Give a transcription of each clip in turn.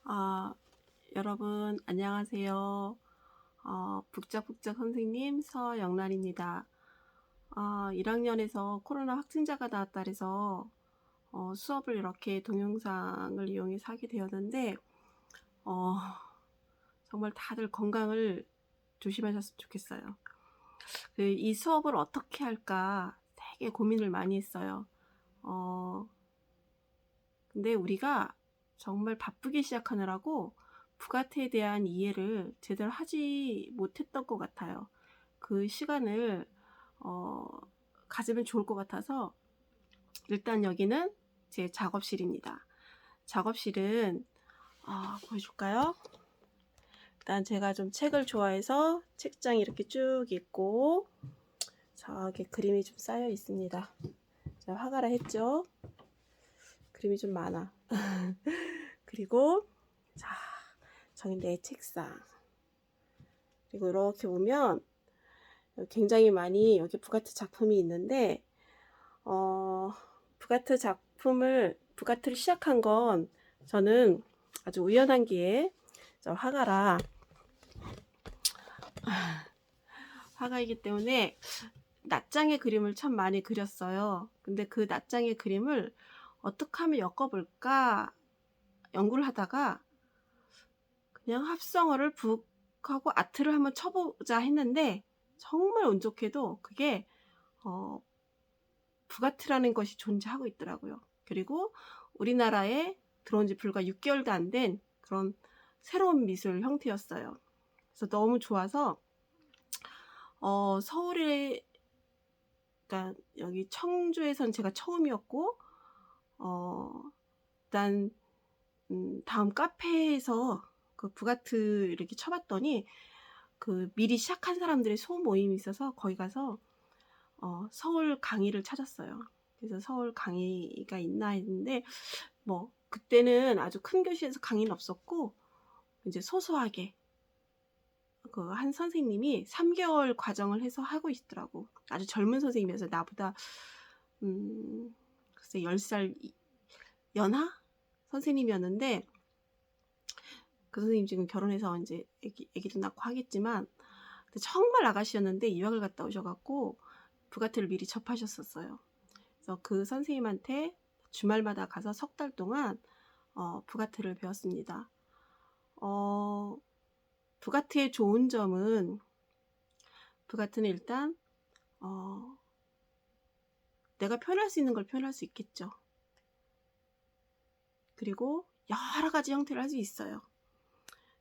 아, 여러분 안녕하세요. 북적북적 선생님 서영란입니다. 1학년에서 코로나 확진자가 나왔다 그래서 수업을 이렇게 동영상을 이용해서 하게 되었는데 어, 정말 다들 건강을 조심하셨으면 좋겠어요. 이 수업을 어떻게 할까 되게 고민을 많이 했어요. 근데 우리가 정말 바쁘게 시작하느라고 부가티에 대한 이해를 제대로 하지 못했던 것 같아요. 그 시간을 가지면 좋을 것 같아서 일단 여기는 제 작업실입니다. 작업실은 보여줄까요? 일단 제가 좀 책을 좋아해서 책장이 이렇게 쭉 있고 저기 그림이 좀 쌓여 있습니다. 제가 화가라 했죠? 그림이 좀 많아. 그리고 자, 저기 내 책상. 그리고 이렇게 보면 굉장히 많이 여기 부가트 작품이 있는데 부가트를 시작한 건 저는 아주 우연한 기회에 저 화가이기 때문에 낱장의 그림을 참 많이 그렸어요. 근데 그 낱장의 그림을 어떻게 하면 엮어볼까 연구를 하다가 그냥 합성어를 북하고 아트를 한번 쳐보자 했는데 정말 운 좋게도 그게 부가트라는 것이 존재하고 있더라고요. 그리고 우리나라에 들어온 지 불과 6개월도 안 된 그런 새로운 미술 형태였어요. 그래서 너무 좋아서 서울에 그러니까 여기 청주에선 제가 처음이었고 일단 다음 카페에서 그 부가트 이렇게 쳐봤더니 그 미리 시작한 사람들의 소모임이 있어서 거기 가서 서울 강의를 찾았어요. 그래서 서울 강의가 있나 했는데 뭐 그때는 아주 큰 교실에서 강의는 없었고 이제 소소하게 그 한 선생님이 3개월 과정을 해서 하고 있더라고. 아주 젊은 선생님이어서 나보다 글쎄 10살 연하 선생님이었는데 그 선생님 지금 결혼해서 이제 애기도 낳고 하겠지만 정말 아가씨였는데 유학을 갔다 오셔갖고 부가티를 미리 접하셨었어요. 그래서 그 선생님한테 주말마다 가서 석 달 동안 부가티를 배웠습니다. 부가티의 좋은 점은 부가티는 일단 내가 표현할 수 있는 걸 표현할 수 있겠죠. 그리고 여러 가지 형태를 할 수 있어요.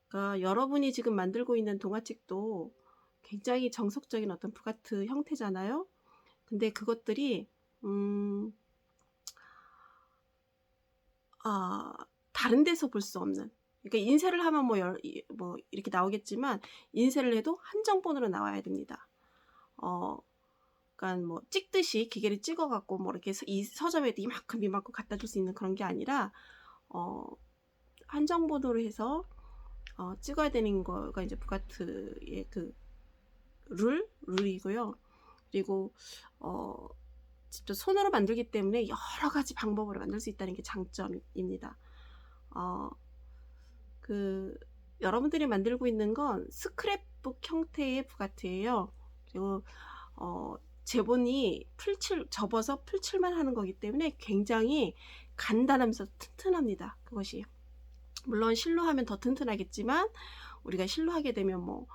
그러니까 여러분이 지금 만들고 있는 동화책도 굉장히 정석적인 어떤 부가티 형태잖아요. 근데 그것들이 다른 데서 볼 수 없는, 그러니까 인쇄를 하면 뭐 이렇게 나오겠지만 인쇄를 해도 한정본으로 나와야 됩니다. 그러니까 뭐 찍듯이 기계를 찍어갖고 뭐 이렇게 이 서점에도 이만큼 갖다 줄 수 있는 그런 게 아니라 한정본으로 해서 찍어야 되는 거가 이제 부가트의 그 룰이고요. 그리고 직접 손으로 만들기 때문에 여러 가지 방법으로 만들 수 있다는 게 장점입니다. 여러분들이 만들고 있는 건 스크랩북 형태의 부가티예요. 그리고 제본이 접어서 풀칠만 하는 거기 때문에 굉장히 간단하면서 튼튼합니다. 그것이 물론 실로 하면 더 튼튼하겠지만 우리가 실로 하게 되면 뭐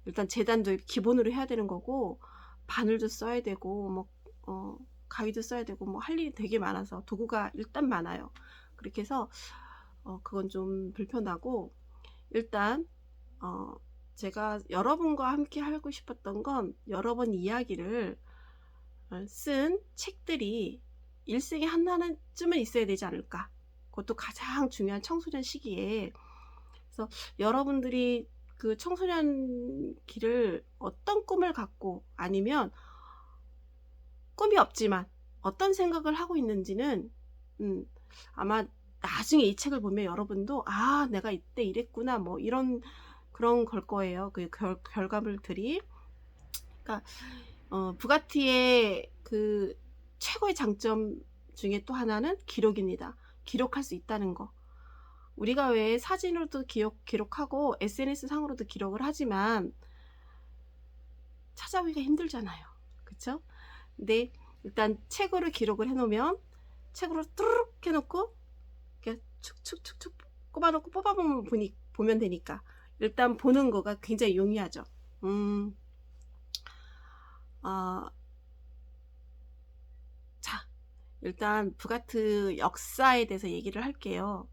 일단 재단도 기본으로 해야 되는 거고 바늘도 써야 되고 뭐 가위도 써야 되고 뭐 할 일이 되게 많아서 도구가 일단 많아요. 그렇게 해서 그건 좀 불편하고 일단 제가 여러분과 함께 하고 싶었던 건 여러 번 이야기를 쓴 책들이 일생에 하나쯤은 있어야 되지 않을까. 그것도 가장 중요한 청소년 시기에. 그래서 여러분들이 그 청소년 기를 어떤 꿈을 갖고 아니면 꿈이 없지만 어떤 생각을 하고 있는지는 아마 나중에 이 책을 보면 여러분도 내가 이때 이랬구나 뭐 이런 그런 걸 거예요. 그 결과물들이. 그러니까 부가티의 그 최고의 장점 중에 또 하나는 기록입니다. 기록할 수 있다는 거. 우리가 왜 사진으로도 기록하고 SNS 상으로도 기록을 하지만 찾아보기가 힘들잖아요. 그쵸? 근데 일단 책으로 기록을 해놓으면 책으로 뚜루룩 해놓고 이렇게 축축축축 꼽아놓고 보면 되니까 일단 보는 거가 굉장히 용이하죠. 자, 일단 부가트 역사에 대해서 얘기를 할게요.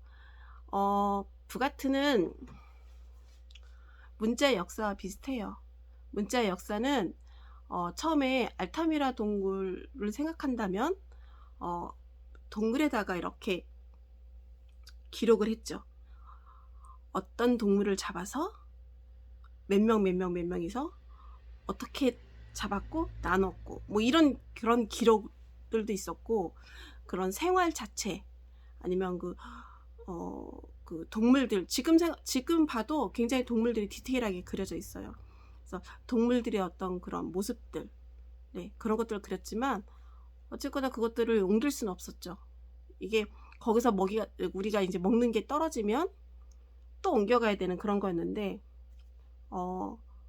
부가트는 문자의 역사와 비슷해요. 문자의 역사는 처음에 알타미라 동굴을 생각한다면 동굴에다가 이렇게 기록을 했죠. 어떤 동물을 잡아서 몇 명이서 어떻게 잡았고 나눴고 뭐 그런 기록들도 있었고, 그런 생활 자체 아니면 그 동물들 지금 봐도 굉장히 동물들이 디테일하게 그려져 있어요. 그래서 동물들의 어떤 그런 모습들, 네, 그런 것들을 그렸지만 어쨌거나 그것들을 옮길 수는 없었죠. 이게 거기서 우리가 이제 먹는 게 떨어지면 또 옮겨가야 되는 그런 거였는데,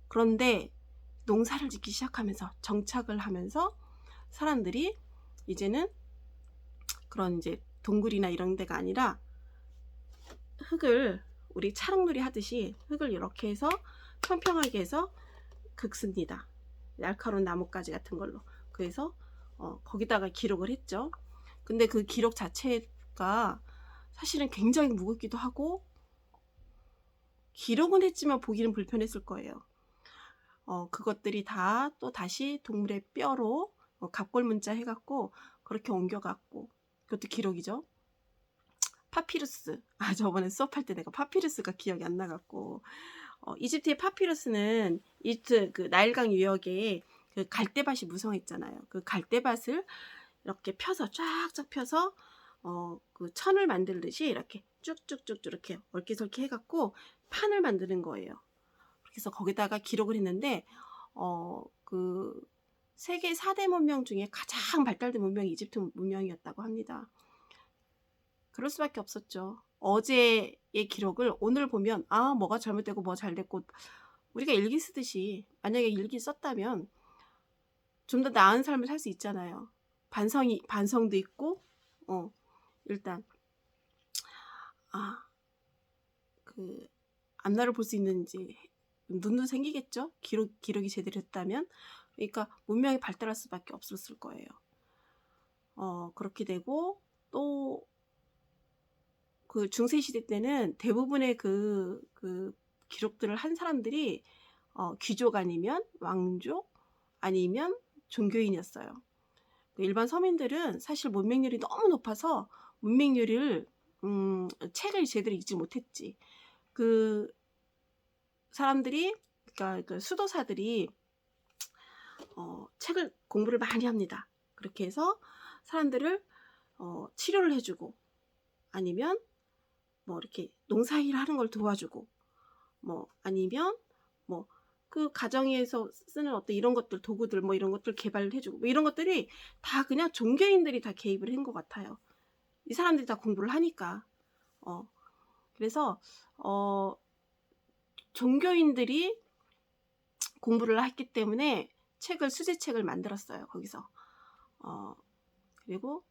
그런데 농사를 짓기 시작하면서 정착을 하면서 사람들이 이제는 그런 이제 동굴이나 이런 데가 아니라 흙을 우리 차흙놀이 하듯이 흙을 이렇게 해서 평평하게 해서 긁습니다. 날카로운 나뭇가지 같은 걸로. 그래서 거기다가 기록을 했죠. 근데 그 기록 자체가 사실은 굉장히 무겁기도 하고 기록은 했지만 보기는 불편했을 거예요. 그것들이 다 또 다시 동물의 뼈로 갑골문자 해갖고 그렇게 옮겨갖고, 그것도 기록이죠. 파피루스. 저번에 수업할 때 내가 파피루스가 기억이 안 나갖고, 이집트의 파피루스는 이집트 그 나일강 유역에 그 갈대밭이 무성했잖아요. 그 갈대밭을 이렇게 펴서 쫙쫙 펴서 그 천을 만들듯이 이렇게 쭉쭉쭉 이렇게 얽기설기 해갖고 판을 만드는 거예요. 그래서 거기다가 기록을 했는데 그 세계 4대 문명 중에 가장 발달된 문명이 이집트 문명이었다고 합니다. 그럴 수밖에 없었죠. 어제의 기록을 오늘 보면 뭐가 잘못되고 뭐 잘됐고, 우리가 일기 쓰듯이 만약에 일기 썼다면 좀 더 나은 삶을 살 수 있잖아요. 반성도 있고 일단 그 앞날을 볼 수 있는 이제 눈도 생기겠죠. 기록이 제대로 했다면. 그러니까 문명이 발달할 수밖에 없었을 거예요. 그렇게 되고, 또 그 중세시대 때는 대부분의 그 기록들을 한 사람들이 귀족 아니면 왕족 아니면 종교인이었어요. 일반 서민들은 사실 문맹률이 너무 높아서 문맹률을 책을 제대로 읽지 못했지. 그 사람들이, 그러니까 그 수도사들이 책을 공부를 많이 합니다. 그렇게 해서 사람들을 치료를 해주고, 아니면 뭐 이렇게 농사일 하는 걸 도와주고, 뭐 아니면 뭐 그 가정에서 쓰는 어떤 이런 것들, 도구들 뭐 이런 것들 개발을 해주고, 뭐 이런 것들이 다 그냥 종교인들이 다 개입을 한 것 같아요. 이 사람들이 다 공부를 하니까. 그래서 종교인들이 공부를 했기 때문에 수제책을 만들었어요. 거기서. 그리고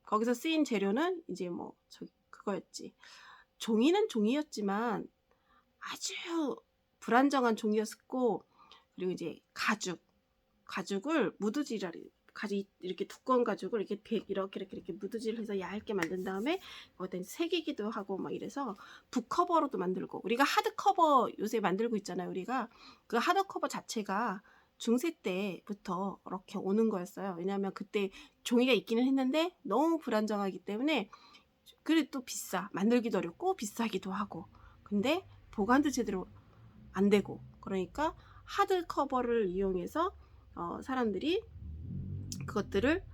거기서 쓰인 재료는 이제 뭐 그거였지. 종이는 종이였지만 아주 불안정한 종이였고, 그리고 이제 가죽을 이렇게 두꺼운 가죽을 이렇게 무드질해서 얇게 만든 다음에 거기다 새기기도 하고 막 이래서 북커버로도 만들고, 우리가 하드커버 요새 만들고 있잖아요. 우리가 그 하드커버 자체가 중세 때부터 이렇게 오는 거였어요. 왜냐하면 그때 종이가 있기는 했는데 너무 불안정하기 때문에, 그리고 또 만들기도 어렵고 비싸기도 하고, 근데 보관도 제대로 안 되고, 그러니까 하드 커버를 이용해서 사람들이 그것들을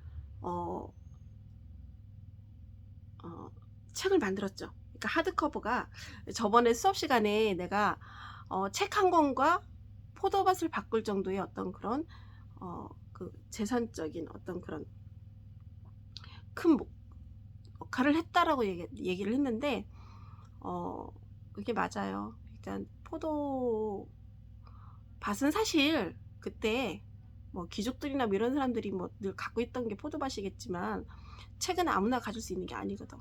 책을 만들었죠. 그러니까 하드 커버가, 저번에 수업 시간에 내가 책 한 권과 포도밭을 바꿀 정도의 어떤 그런 그 재산적인 어떤 그런 큰 역할을 했다라고 얘기를 했는데 그게 맞아요. 그러니까 포도밭은 사실 그때 뭐 귀족들이나 뭐 이런 사람들이 뭐 늘 갖고 있던 게 포도밭이겠지만 책은 아무나 가질 수 있는 게 아니거든.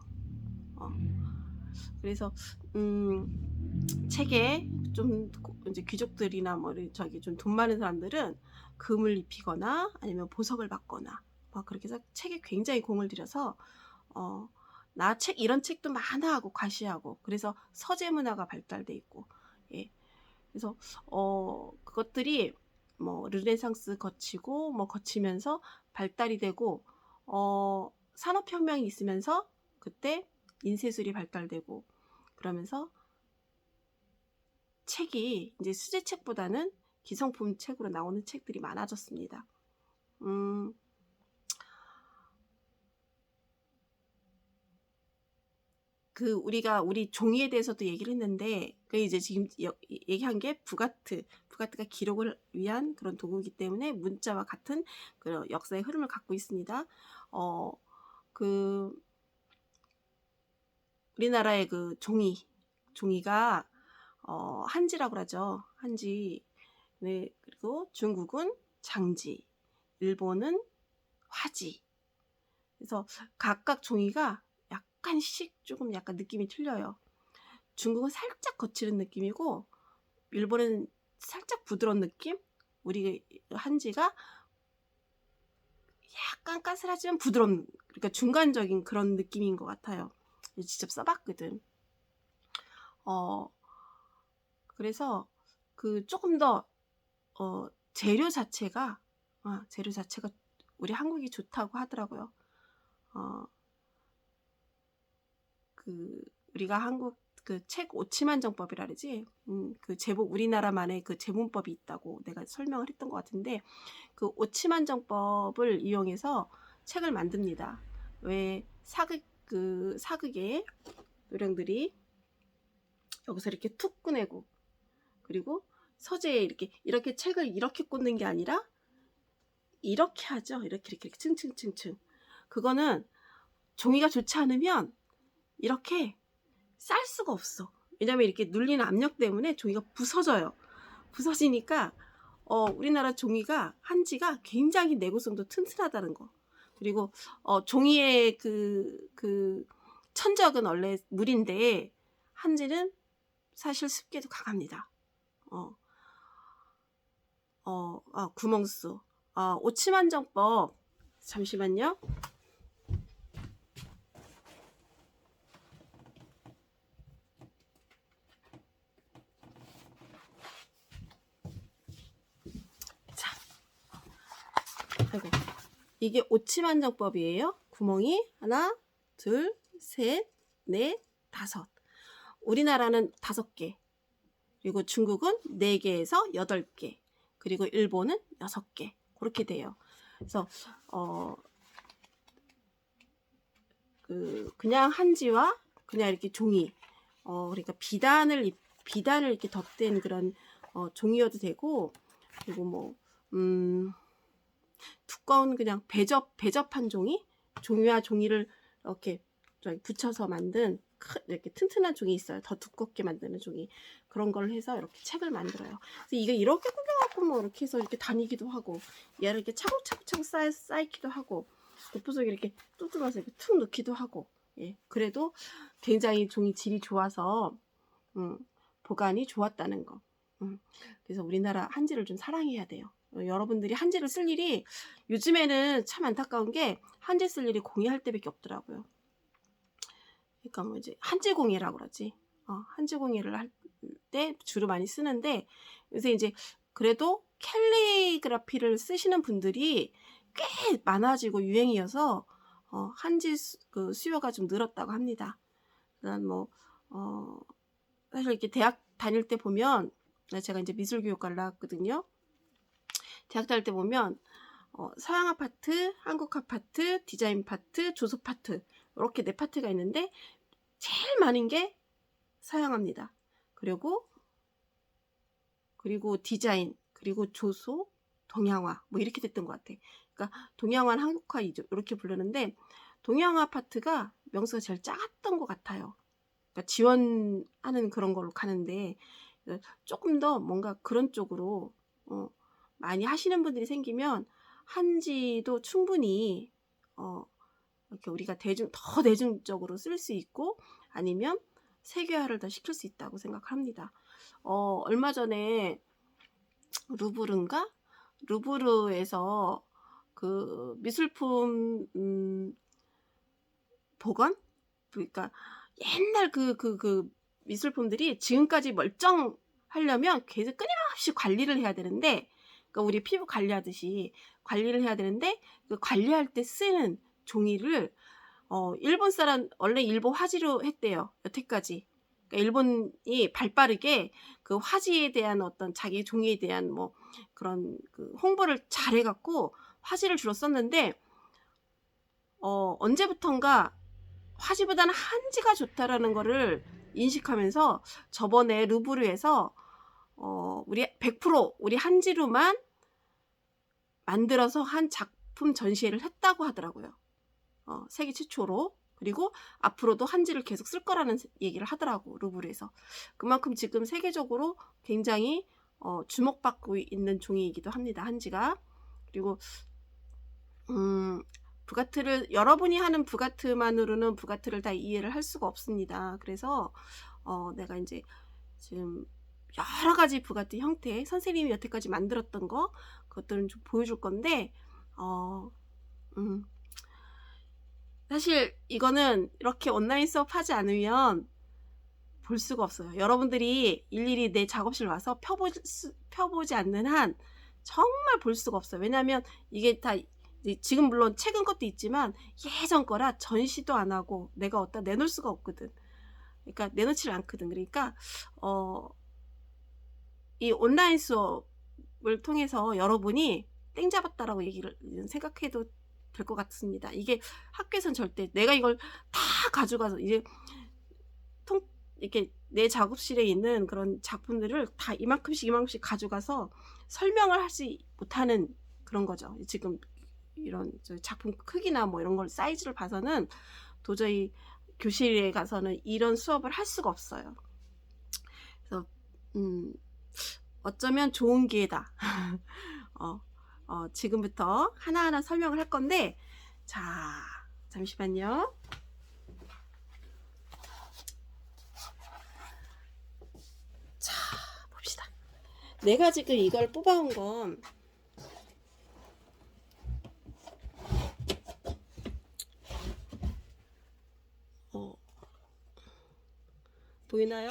그래서 책에 좀 이제 귀족들이나 뭐 저기 좀 돈 많은 사람들은 금을 입히거나 아니면 보석을 받거나 막 그렇게 해서 책에 굉장히 공을 들여서 나 책 이런 책도 많아 하고 과시하고 그래서 서재 문화가 발달돼 있고 예. 그래서 그것들이 뭐 르네상스 거치고 뭐 거치면서 발달이 되고 산업혁명이 있으면서 그때 인쇄술이 발달되고 그러면서 책이 이제 수제책보다는 기성품 책으로 나오는 책들이 많아졌습니다. 우리 종이에 대해서도 얘기를 했는데 그 이제 지금 얘기한 게 부가트가 기록을 위한 그런 도구이기 때문에 문자와 같은 그 역사의 흐름을 갖고 있습니다. 우리나라의 그 종이가 한지라고 하죠. 한지. 네, 그리고 중국은 장지, 일본은 화지. 그래서 각각 종이가 약간씩 조금 약간 느낌이 틀려요. 중국은 살짝 거칠은 느낌이고 일본은 살짝 부드러운 느낌? 우리 한지가 약간 까슬하지만 부드러운, 그러니까 중간적인 그런 느낌인 것 같아요. 직접 써봤거든. 그래서 그 조금 더 재료 자체가 우리 한국이 좋다고 하더라고요. 우리가 한국 그 책 오치만정법이라 그러지. 그 우리나라만의 그 제문법이 있다고 내가 설명을 했던 것 같은데 그 오치만정법을 이용해서 책을 만듭니다. 왜 사극의 요령들이 여기서 이렇게 툭 꺼내고 그리고 서재에 이렇게 책을 이렇게 꽂는 게 아니라 이렇게 하죠. 이렇게 층층층층. 그거는 종이가 좋지 않으면 이렇게 쌀 수가 없어. 왜냐면 이렇게 눌리는 압력 때문에 종이가 부서져요. 부서지니까 우리나라 종이가 한지가 굉장히 내구성도 튼튼하다는 거. 그리고 종이의 그 천적은 원래 물인데 한지는 사실 습기도 강합니다. 구멍수. 오치만정법. 잠시만요. 자, 아이고. 이게 오치만정법이에요. 구멍이 하나, 둘, 셋, 넷, 다섯. 우리나라는 5개. 그리고 중국은 4개에서 8개. 그리고 일본은 6개. 그렇게 돼요. 그래서 그냥 한지와 그냥 이렇게 종이, 그러니까 비단을 이렇게 덧댄 그런 종이여도 되고, 그리고 뭐 두꺼운 그냥 배접한 종이와 종이를 이렇게 붙여서 만든 이렇게 튼튼한 종이 있어요. 더 두껍게 만드는 종이. 그런 걸 해서 이렇게 책을 만들어요. 그래서 이게 이렇게 꾸겨갖고 뭐 이렇게 해서 이렇게 다니기도 하고, 얘를 이렇게 차곡차곡 쌓이기도 하고, 도포석에 이렇게 뚫뚫어서 이렇게 툭 넣기도 하고, 예. 그래도 굉장히 종이 질이 좋아서, 보관이 좋았다는 거. 그래서 우리나라 한지를 좀 사랑해야 돼요. 여러분들이 한지를 쓸 일이 요즘에는 참 안타까운 게 한지 쓸 일이 공예할 때밖에 없더라고요. 그러니까 뭐 이제 한지공예라고 그러지. 한지공예를 할 때 주로 많이 쓰는데 요새 이제 그래도 캘리그라피를 쓰시는 분들이 꽤 많아지고 유행이어서 한지 수요가 좀 늘었다고 합니다. 그다음 뭐 사실 이렇게 대학 다닐 때 보면 제가 이제 미술교육과를 나왔거든요. 대학 다닐 때 보면 서양 아파트, 한국 아파트, 디자인 파트, 조소 파트 이렇게 4파트가 있는데 제일 많은 게 서양화입니다. 그리고 디자인, 그리고 조소, 동양화 뭐 이렇게 됐던 것 같아. 그러니까 동양화는 한국화 이렇게 부르는데 동양 아파트가 명수가 제일 작았던 것 같아요. 그러니까 지원하는 그런 걸로 가는데 조금 더 뭔가 그런 쪽으로 많이 하시는 분들이 생기면 한지도 충분히 이렇게 우리가 더 대중적으로 쓸 수 있고 아니면 세계화를 더 시킬 수 있다고 생각합니다. 얼마 전에 루브르에서 그 미술품 복원? 그러니까 옛날 그 미술품들이 지금까지 멀쩡하려면 계속 끊임없이 관리를 해야 되는데, 그러니까 우리 피부 관리하듯이 관리를 해야 되는데, 그 관리할 때 쓰는 종이를 일본 사람 원래 일본 화지로 했대요. 여태까지. 그러니까 일본이 발빠르게 그 화지에 대한 어떤 자기 종이에 대한 뭐 그런 그 홍보를 잘 해갖고 화지를 주로 썼는데 언제부턴가 화지보다는 한지가 좋다라는 거를 인식하면서 저번에 루브르에서 우리 100% 우리 한지로만 만들어서 한 작품 전시회를 했다고 하더라고요. 세계 최초로. 그리고 앞으로도 한지를 계속 쓸 거라는 얘기를 하더라고, 루브르에서. 그만큼 지금 세계적으로 굉장히 주목받고 있는 종이이기도 합니다, 한지가. 그리고 여러분이 하는 부가트만으로는 부가트를 다 이해를 할 수가 없습니다. 그래서 내가 이제 지금 여러 가지 부가트 형태, 선생님이 여태까지 만들었던 그것들은 좀 보여줄 건데, 사실 이거는 이렇게 온라인 수업 하지 않으면 볼 수가 없어요. 여러분들이 일일이 내 작업실 와서 펴보지 않는 한 정말 볼 수가 없어요. 왜냐하면 이게 다 지금 물론 최근 것도 있지만 예전 거라 전시도 안 하고 내가 어디다 내놓을 수가 없거든. 그러니까 내놓지를 않거든. 그러니까 이 온라인 수업을 통해서 여러분이 땡 잡았다라고 얘기를 생각해도 될 것 같습니다. 이게 학교에선 절대 내가 이걸 다 가져가서 이렇게 내 작업실에 있는 그런 작품들을 다 이만큼씩 가져가서 설명을 하지 못하는 그런 거죠. 지금 이런 작품 크기나 뭐 이런 걸 사이즈를 봐서는 도저히 교실에 가서는 이런 수업을 할 수가 없어요. 그래서 어쩌면 좋은 기회다. 지금부터 하나하나 설명을 할 건데, 자, 잠시만요. 자, 봅시다. 내가 지금 이걸 뽑아온 건 보이나요?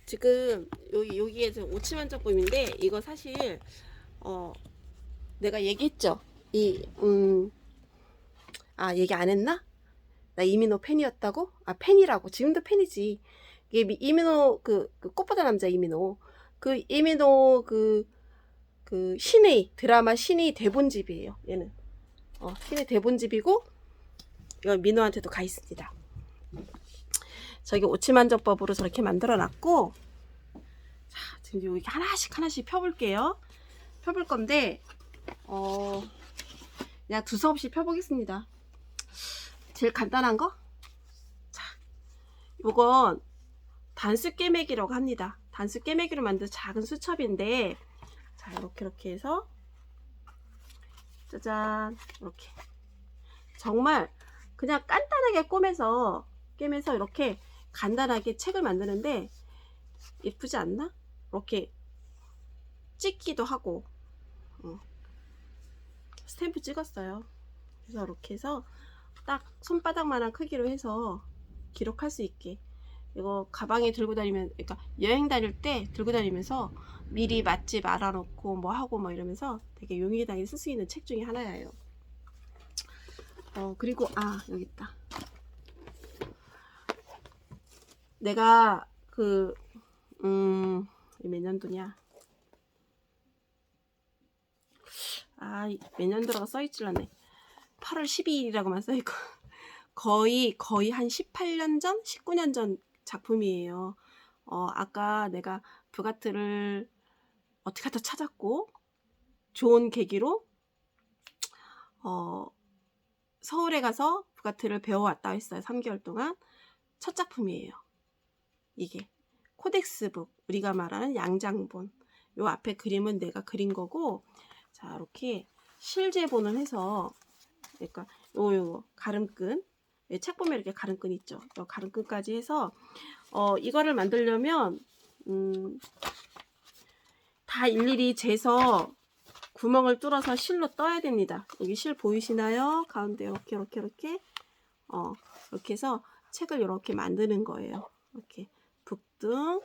지금 여기에 오치만점법인데 이거 사실 내가 얘기했죠. 얘기 안 했나? 나 이민호 팬이었다고? 팬이라고. 지금도 팬이지. 이게 이민호 그 꽃보다 남자 이민호. 그 이민호 그 신의 드라마 신의 대본집이에요. 얘는 신의 대본집이고 이거 민호한테도 가 있습니다. 저기 오치만저법으로 저렇게 만들어 놨고, 자, 지금 여기 하나씩 펴볼게요. 펴볼 건데, 그냥 두서없이 펴보겠습니다. 제일 간단한 거? 자, 요건 단수 꿰매기라고 합니다. 단수 꿰매기로 만든 작은 수첩인데, 자, 이렇게 해서, 짜잔, 이렇게. 정말 그냥 간단하게 꿰매서 이렇게 간단하게 책을 만드는데 예쁘지 않나? 이렇게 찍기도 하고 스탬프 찍었어요. 그래서 이렇게 해서 딱 손바닥만한 크기로 해서 기록할 수 있게, 이거 가방에 들고 다니면, 그러니까 여행 다닐 때 들고 다니면서 미리 맛집 알아놓고 뭐 하고 뭐 이러면서 되게 용이하게 쓸 수 있는 책 중에 하나예요. 그리고 여기 있다. 내가 몇 년도냐? 몇 년도라고 써있질 않네. 8월 12일이라고만 써있고 거의 한 18년 전? 19년 전 작품이에요. 아까 내가 부가트를 어떻게 하다 찾았고 좋은 계기로 서울에 가서 부가트를 배워왔다 했어요. 3개월 동안. 첫 작품이에요. 이게 코덱스북, 우리가 말하는 양장본. 요 앞에 그림은 내가 그린 거고, 자 이렇게 실제본을 해서, 그러니까 요 가름끈, 책 보면 이렇게 가름끈 있죠. 요 가름끈까지 해서 이거를 만들려면 다 일일이 재서 구멍을 뚫어서 실로 떠야 됩니다. 여기 실 보이시나요? 가운데 이렇게 이렇게 해서 책을 이렇게 만드는 거예요. 이렇게 북등,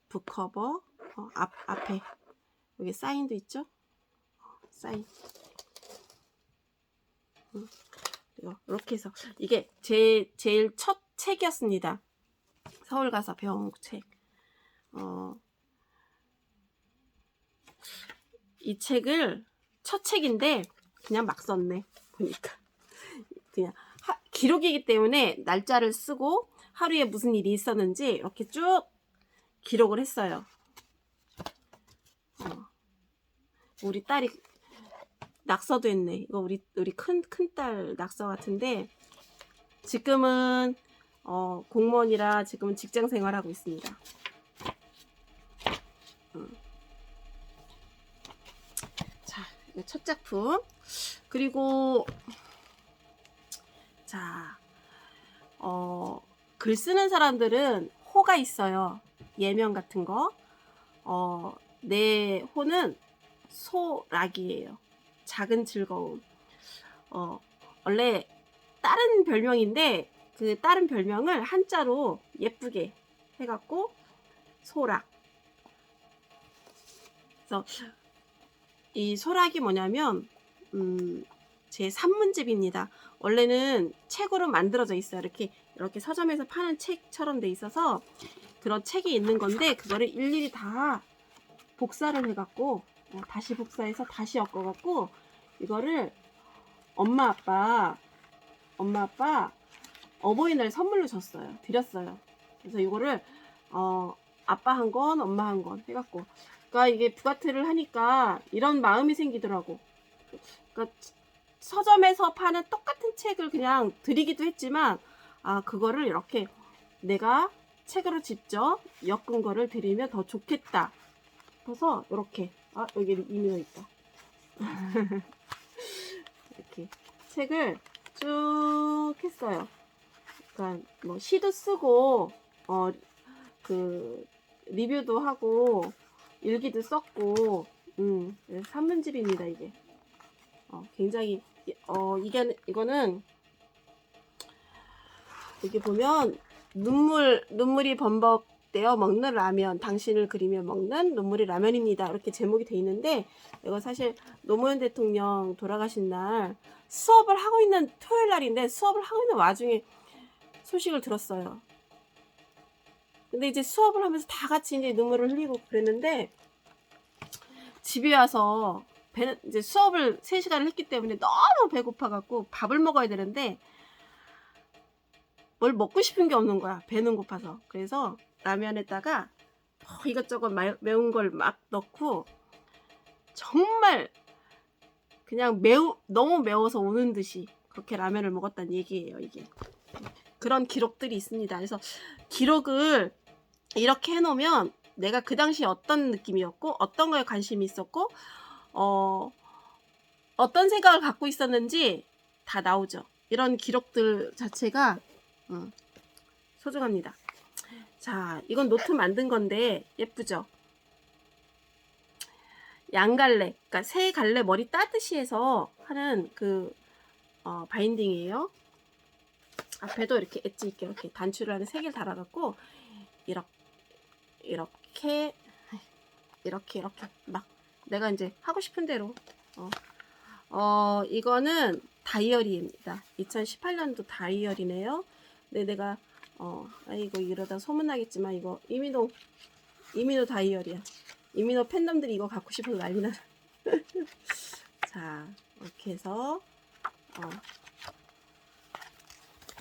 북커버, 앞에 여기 사인도 있죠? 사인. 이렇게 해서 이게 제일 첫 책이었습니다. 서울 가서 배운 책. 이 책을 첫 책인데 그냥 막 썼네. 보니까 그냥 기록이기 때문에 날짜를 쓰고 하루에 무슨 일이 있었는지 이렇게 쭉 기록을 했어요. 우리 딸이 낙서도 했네. 이거 우리 큰 딸 낙서 같은데, 지금은 공무원이라 지금은 직장 생활하고 있습니다. 자, 첫 작품. 그리고 자, 글 쓰는 사람들은 호가 있어요. 예명 같은 거. 내 호는 소락이에요. 작은 즐거움. 원래 다른 별명인데 그 다른 별명을 한자로 예쁘게 해갖고 소락. 그래서 이 소락이 뭐냐면 제 산문집입니다. 원래는 책으로 만들어져 있어요. 이렇게 서점에서 파는 책처럼 돼 있어서 그런 책이 있는 건데, 그거를 일일이 다 복사를 해갖고 다시 복사해서 다시 엮어갖고 이거를 엄마 아빠 어버이날 선물로 줬어요. 드렸어요. 그래서 이거를 아빠 한 권, 엄마 한 권 해갖고, 그러니까 이게 부가트를 하니까 이런 마음이 생기더라고. 그러니까 서점에서 파는 똑같은 책을 그냥 드리기도 했지만, 그거를 이렇게 내가 책으로 직접 엮은 거를 드리면 더 좋겠다 싶어서 이렇게, 여기 이미가 있다. 이렇게 책을 쭉 했어요. 그러니까 뭐 시도 쓰고 그 리뷰도 하고 일기도 썼고, 산문집입니다. 이게 굉장히 이거는 여기 보면 눈물이 범벅되어 먹는 라면, 당신을 그리며 먹는 눈물이 라면입니다. 이렇게 제목이 돼 있는데, 이거 사실 노무현 대통령 돌아가신 날 수업을 하고 있는 토요일 날인데, 수업을 하고 있는 와중에 소식을 들었어요. 근데 이제 수업을 하면서 다 같이 이제 눈물을 흘리고 그랬는데, 집에 와서 이제 수업을 3시간을 했기 때문에 너무 배고파갖고 밥을 먹어야 되는데 뭘 먹고 싶은 게 없는 거야. 배는 고파서. 그래서 라면에다가 이것저것 매운 걸 막 넣고, 정말 그냥 너무 매워서 우는 듯이 그렇게 라면을 먹었다는 얘기예요. 이게 그런 기록들이 있습니다. 그래서 기록을 이렇게 해놓으면 내가 그 당시 어떤 느낌이었고 어떤 거에 관심이 있었고 어떤 생각을 갖고 있었는지 다 나오죠. 이런 기록들 자체가 소중합니다. 자, 이건 노트 만든 건데 예쁘죠? 양갈래, 그러니까 새 갈래 머리 따듯이 해서 하는 그 바인딩이에요. 앞에도 이렇게 엣지 있게 이렇게 단추를 하는 3개를 달아갖고 이렇게 막 내가 이제 하고 싶은 대로 이거는 다이어리입니다. 2018년도 다이어리네요. 근데 내가 아이고 이러다 소문나겠지만 이거 이민호 다이어리야. 이민호 팬덤들이 이거 갖고 싶어서 난리나. 자, 이렇게 해서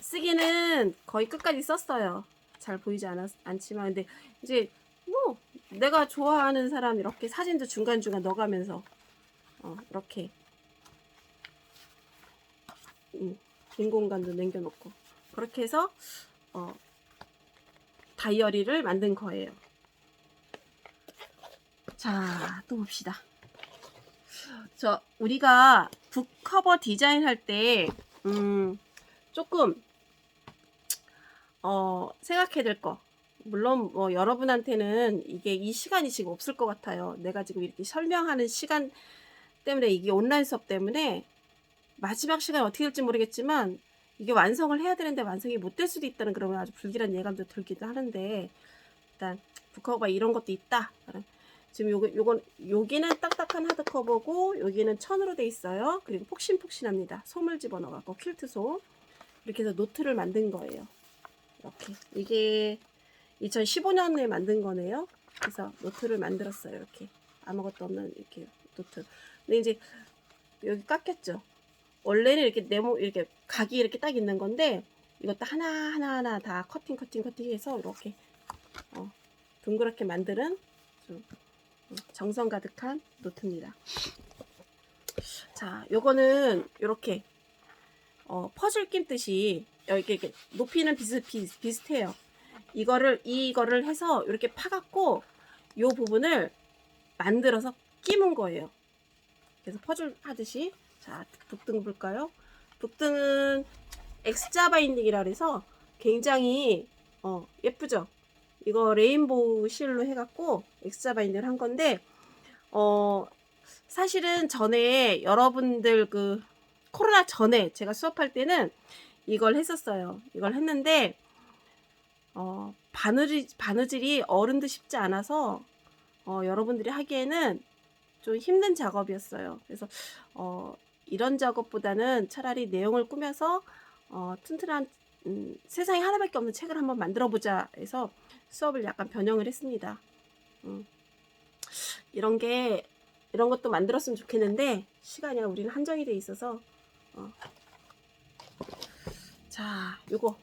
쓰기는 거의 끝까지 썼어요. 잘 보이지 않지만, 근데 이제 뭐 내가 좋아하는 사람 이렇게 사진도 중간중간 넣어가면서 이렇게 빈 공간도 남겨놓고 그렇게 해서 다이어리를 만든 거예요. 자, 또 봅시다. 우리가 북 커버 디자인 할 때 조금 생각해야 될 거, 물론 뭐 여러분한테는 이게 이 시간이 지금 없을 것 같아요. 내가 지금 이렇게 설명하는 시간 때문에, 이게 온라인 수업 때문에 마지막 시간 어떻게 될지 모르겠지만 이게 완성을 해야 되는데 완성이 못 될 수도 있다는 그런 아주 불길한 예감도 들기도 하는데, 일단 북커버가 이런 것도 있다. 지금 여기는 딱딱한 하드커버고 여기는 천으로 돼 있어요. 그리고 폭신폭신합니다. 솜을 집어넣어갖고 퀼트 솜 이렇게 해서 노트를 만든 거예요. 이렇게 이게 2015년에 만든 거네요. 그래서 노트를 만들었어요. 이렇게 아무것도 없는 이렇게 노트. 근데 이제 여기 깎였죠. 원래는 이렇게 이렇게 각이 이렇게 딱 있는 건데 이것도 하나 다 커팅해서 이렇게 둥그렇게 만드는 좀 정성 가득한 노트입니다. 자, 요거는 이렇게 퍼즐 낀듯이 이렇게 높이는 비슷해요. 이거를 해서 이렇게 파갖고 요 부분을 만들어서 끼문 거예요. 그래서 퍼즐 하듯이. 자, 북등 볼까요? 북등은 X자 바인딩이라 그래서 굉장히 예쁘죠? 이거 레인보우 실로 해갖고 X자 바인딩을 한 건데, 사실은 전에 여러분들 코로나 전에 제가 수업할 때는 이걸 했었어요. 이걸 했는데 바느질이 어른도 쉽지 않아서 여러분들이 하기에는 좀 힘든 작업이었어요. 그래서 이런 작업보다는 차라리 내용을 꾸며서 튼튼한 세상에 하나밖에 없는 책을 한번 만들어 보자 해서 수업을 약간 변형을 했습니다. 이런 것도 만들었으면 좋겠는데 시간이 우리는 한정이 돼 있어서 자, 요거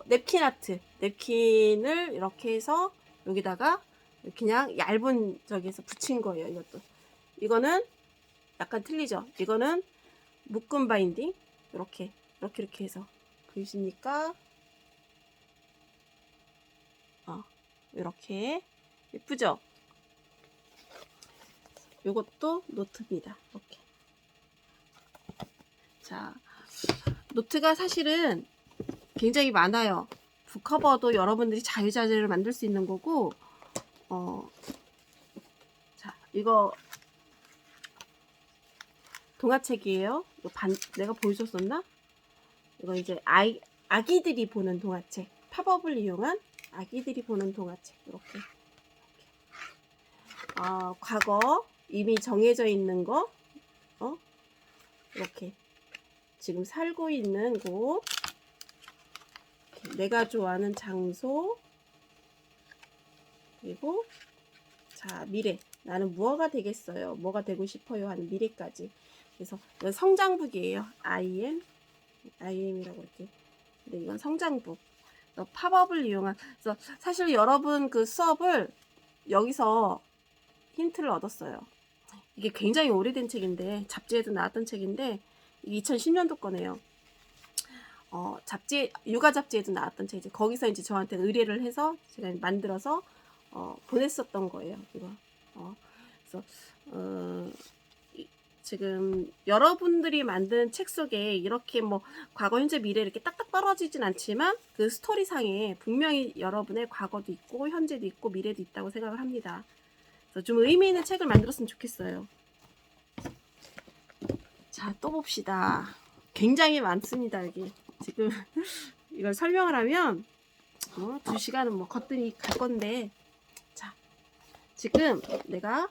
냅킨 아트, 냅킨을 이렇게 해서 여기다가 그냥 얇은 저기에서 붙인 거예요. 이거는 약간 틀리죠. 이거는 묶음 바인딩 이렇게 해서 보이십니까? 이렇게 예쁘죠? 요것도 노트입니다. 이렇게. 자, 노트가 사실은 굉장히 많아요. 북커버도 여러분들이 자유자재로 만들 수 있는 거고, 자, 이거 동화책이에요. 내가 보여줬었나? 이거 이제 아기들이 보는 동화책. 팝업을 이용한 아기들이 보는 동화책. 이렇게. 과거 이미 정해져 있는 거, 이렇게 지금 살고 있는 곳, 내가 좋아하는 장소, 그리고 자, 미래, 나는 무엇가 되겠어요, 뭐가 되고 싶어요 하는 미래까지. 그래서 이건 성장북이에요. IM이라고 이렇게. 근데 이건 성장북. 팝업을 이용한. 그래서 사실 여러분 수업을 여기서 힌트를 얻었어요. 이게 굉장히 오래된 책인데, 잡지에도 나왔던 책인데 2010년도 거네요. 육아 잡지에도 나왔던 책이지. 거기서 이제 저한테 의뢰를 해서 제가 만들어서 보냈었던 거예요. 이거. 그래서 지금 여러분들이 만든 책 속에 이렇게 뭐 과거, 현재, 미래 이렇게 딱딱 떨어지진 않지만 그 스토리상에 분명히 여러분의 과거도 있고 현재도 있고 미래도 있다고 생각을 합니다. 그래서 좀 의미 있는 책을 만들었으면 좋겠어요. 자, 또 봅시다. 굉장히 많습니다. 여기 지금 이걸 설명을 하면 2시간은 뭐 거뜬히 갈 건데, 자, 지금 내가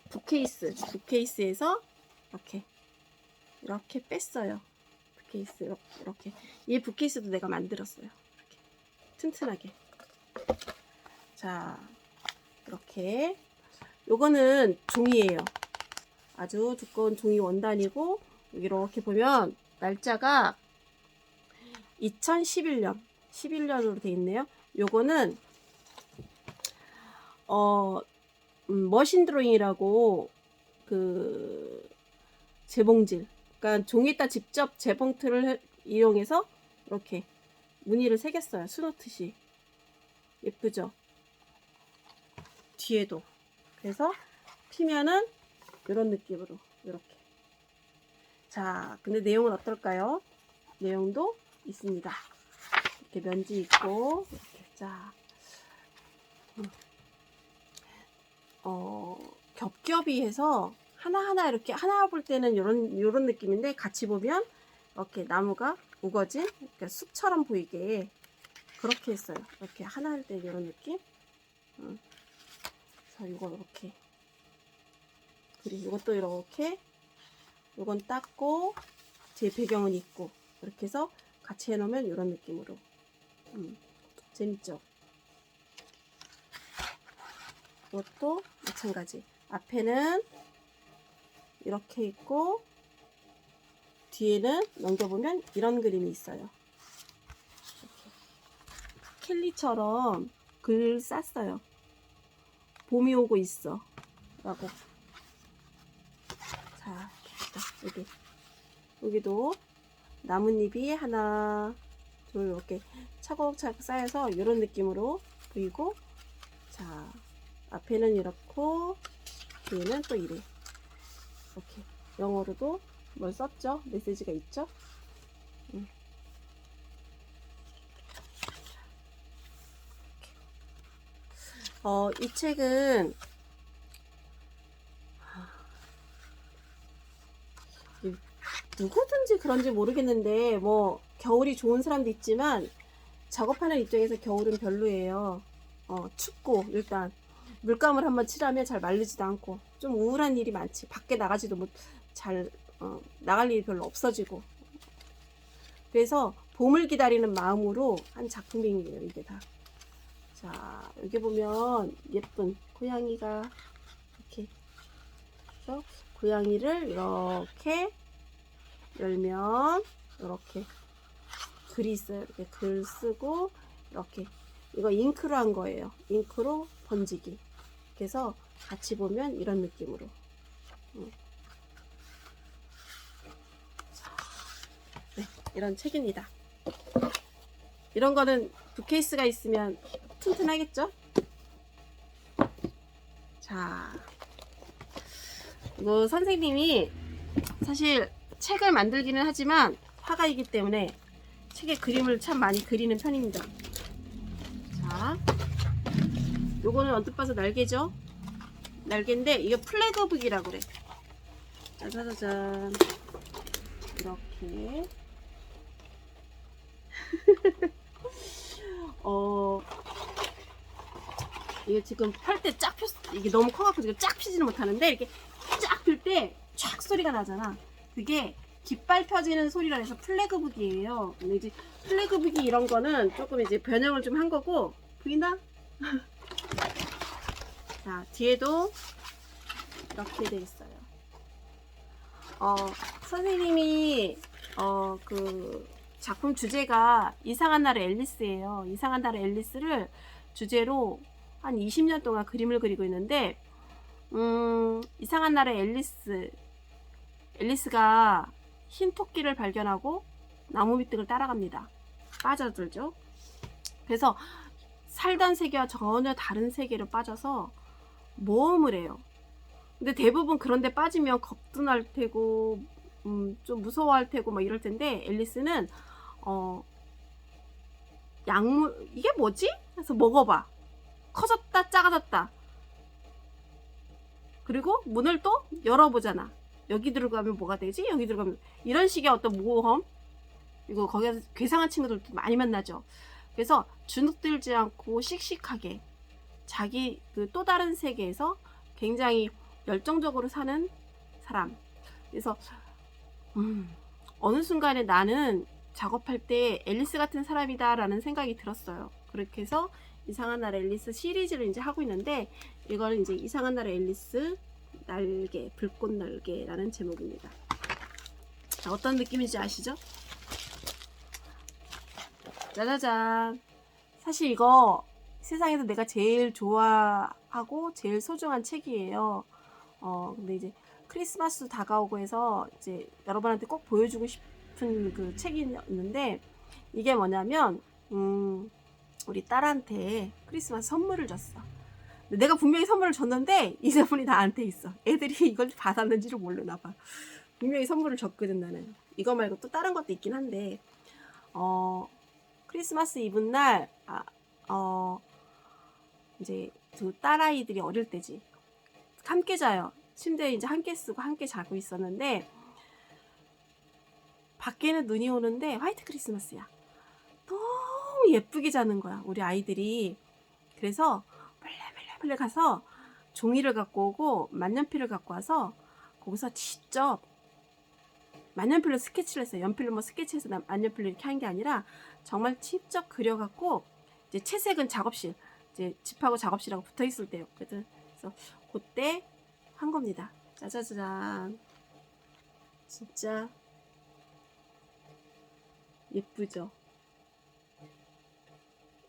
북케이스에서 이렇게 뺐어요. 북케이스 이렇게. 이 북케이스도 내가 만들었어요. 이렇게 튼튼하게. 자, 이렇게. 요거는 종이에요. 아주 두꺼운 종이 원단이고, 여기 이렇게 보면 날짜가 2011년으로 돼 있네요. 요거는 머신 드로잉이라고 그 재봉질, 그러니까 종이에다 직접 재봉틀을 이용해서 이렇게 무늬를 새겼어요. 수놓듯이. 예쁘죠? 뒤에도. 그래서 피면은 이런 느낌으로 이렇게. 자, 근데 내용은 어떨까요? 내용도 있습니다. 이렇게 면지 있고 이렇게. 자, 겹겹이 해서 하나하나 이렇게 하나 볼 때는 요런 느낌인데 같이 보면 이렇게 나무가 우거진 그러니까 숲처럼 보이게 그렇게 했어요. 이렇게 하나 할 때 이런 느낌. 그래서 이거 이렇게 그리고 이것도 이렇게 이건 닦고 뒤에 배경은 있고 이렇게 해서 같이 해놓으면 이런 느낌으로 재밌죠? 이것도 마찬가지. 앞에는 이렇게 있고 뒤에는 넘겨보면 이런 그림이 있어요. 이렇게. 켈리처럼 글 쌌어요. 봄이 오고 있어 라고. 자, 여기 여기도 나뭇잎이 하나 둘 이렇게 차곡차곡 쌓여서 이런 느낌으로 보이고, 자 앞에는 이렇고 뒤에는 또 이래. 이렇게 영어로도 뭘 썼죠? 메시지가 있죠? 이 책은 누구든지 그런지 모르겠는데 뭐 겨울이 좋은 사람도 있지만 작업하는 입장에서 겨울은 별로예요. 춥고 일단 물감을 한번 칠하면 잘 말리지도 않고 좀 우울한 일이 많지. 밖에 나가지도 잘 나갈 일이 별로 없어지고. 그래서 봄을 기다리는 마음으로 한 작품이에요 이게 다. 자 여기 보면 예쁜 고양이가 이렇게, 그래서 고양이를 이렇게 열면 이렇게 글이 있어요. 이렇게 글 쓰고 이렇게 이거 잉크로 한 거예요. 잉크로 번지기. 그래서 같이 보면 이런 느낌으로. 네, 이런 책입니다. 이런 거는 북케이스가 있으면 튼튼하겠죠? 자, 이거 선생님이 사실 책을 만들기는 하지만 화가이기 때문에 책에 그림을 참 많이 그리는 편입니다. 자, 요거는 언뜻 봐서 날개죠? 날개인데 이게 플래그북이라고 그래. 짜자자잔. 이렇게. 이게 지금 펼 때 쫙 이게 너무 커갖고 지금 쫙 펴지는 못하는데 이렇게 쫙 펼 때 쫙 소리가 나잖아. 그게 깃발 펴지는 소리라 해서 플래그북이에요. 근데 이제 플래그북이 이런 거는 조금 이제 변형을 좀 한 거고, 보이나? 자, 뒤에도 이렇게 돼 있어요. 선생님이 그 작품 주제가 이상한 나라 앨리스예요. 이상한 나라 앨리스를 주제로 한 20년 동안 그림을 그리고 있는데, 이상한 나라 앨리스가 흰 토끼를 발견하고 나무 밑등을 따라갑니다. 빠져들죠. 그래서 살던 세계와 전혀 다른 세계로 빠져서 모험을 해요. 근데 대부분 그런데 빠지면 겁도 날 테고 좀 무서워할 테고 막 이럴 텐데, 앨리스는 약물, 이게 뭐지? 그래서 먹어봐. 커졌다 작아졌다. 그리고 문을 또 열어보잖아. 여기 들어가면 뭐가 되지? 여기 들어가면, 이런 식의 어떤 모험. 이거 거기서 괴상한 친구들도 많이 만나죠. 그래서 주눅들지 않고 씩씩하게 자기 그 또 다른 세계에서 굉장히 열정적으로 사는 사람. 그래서 어느 순간에 나는 작업할 때 앨리스 같은 사람이다 라는 생각이 들었어요. 그렇게 해서 이상한 나라 앨리스 시리즈를 이제 하고 있는데, 이걸 이제 이상한 나라 앨리스 날개, 불꽃 날개라는 제목입니다. 자, 어떤 느낌인지 아시죠? 짜자잔. 사실 이거 세상에서 내가 제일 좋아하고 제일 소중한 책이에요. 근데 이제 크리스마스 다가오고 해서 이제 여러분한테 꼭 보여주고 싶은 그 책이 있는데, 이게 뭐냐면 우리 딸한테 크리스마스 선물을 줬어. 내가 분명히 선물을 줬는데 이 제품이 나한테 있어. 애들이 이걸 받았는지를 모르나 봐. 분명히 선물을 줬거든. 나는 이거 말고 또 다른 것도 있긴 한데, 크리스마스 이브날 이제 두 딸아이들이 어릴 때지, 함께 자요. 침대에 이제 함께 쓰고 함께 자고 있었는데, 밖에는 눈이 오는데 화이트 크리스마스야. 너무 예쁘게 자는 거야, 우리 아이들이. 그래서 몰래 가서 종이를 갖고 오고 만년필을 갖고 와서 거기서 직접 만년필로 스케치를 했어요. 연필로 뭐 스케치해서 만년필로 이렇게 한 게 아니라 정말 직접 그려갖고, 이제 채색은 작업실, 이제 집하고 작업실하고 붙어 있을 때였거든. 그래서 그때 한 겁니다. 짜자잔. 진짜 예쁘죠?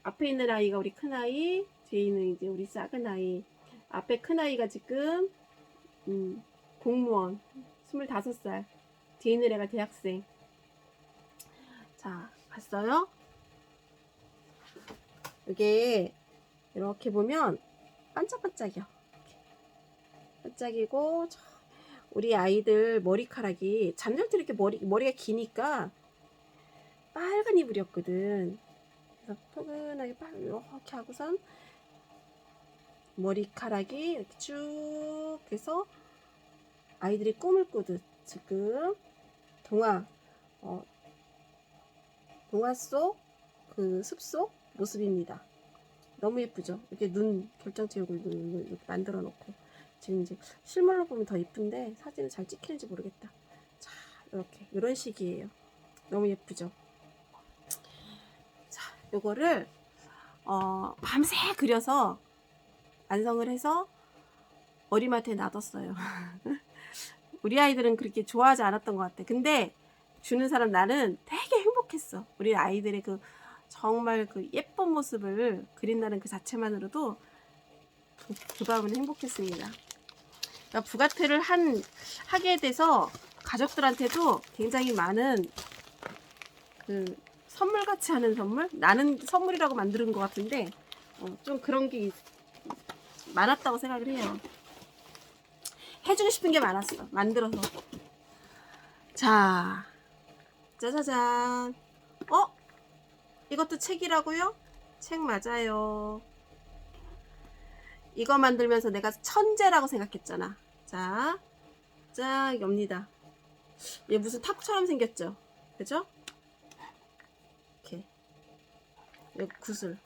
앞에 있는 아이가 우리 큰 아이, 뒤에 있는 이제 우리 작은 아이. 앞에 큰 아이가 지금 공무원 25살, 뒤에 있는 애가 대학생. 자, 봤어요? 이게 이렇게 보면 반짝반짝이요. 반짝이고, 우리 아이들 머리카락이 잠잘 때 이렇게 머리가 기니까 빨간 이불이었거든. 그래서 포근하게 이렇게 하고선 머리카락이 이렇게 쭉 해서 아이들이 꿈을 꾸듯 지금 동화 속 그 숲속 모습입니다. 너무 예쁘죠? 이렇게 눈 결정체 얼굴 이렇게 만들어 놓고, 지금 이제 실물로 보면 더 예쁜데 사진을 잘 찍히는지 모르겠다. 자, 이렇게 이런 식이에요. 너무 예쁘죠? 자, 요거를 밤새 그려서 완성을 해서 머리맡에 놔뒀어요. 우리 아이들은 그렇게 좋아하지 않았던 것 같아. 근데 주는 사람 나는 되게 행복했어. 우리 아이들의 그 정말 그 예쁜 모습을 그린다는 그 자체만으로도 그 밤은 행복했습니다. 그러니까 부가트를 하게 돼서 가족들한테도 굉장히 많은 그 선물같이 하는 선물? 나는 선물이라고 만드는 것 같은데 좀 그런 게 많았다고 생각을 해요. 해주고 싶은 게 많았어, 만들어서. 자, 짜자잔. 이것도 책이라고요? 책 맞아요. 이거 만들면서 내가 천재라고 생각했잖아. 자, 쫙 엽니다. 얘 무슨 탑처럼 생겼죠? 그죠? 이렇게 여기 구슬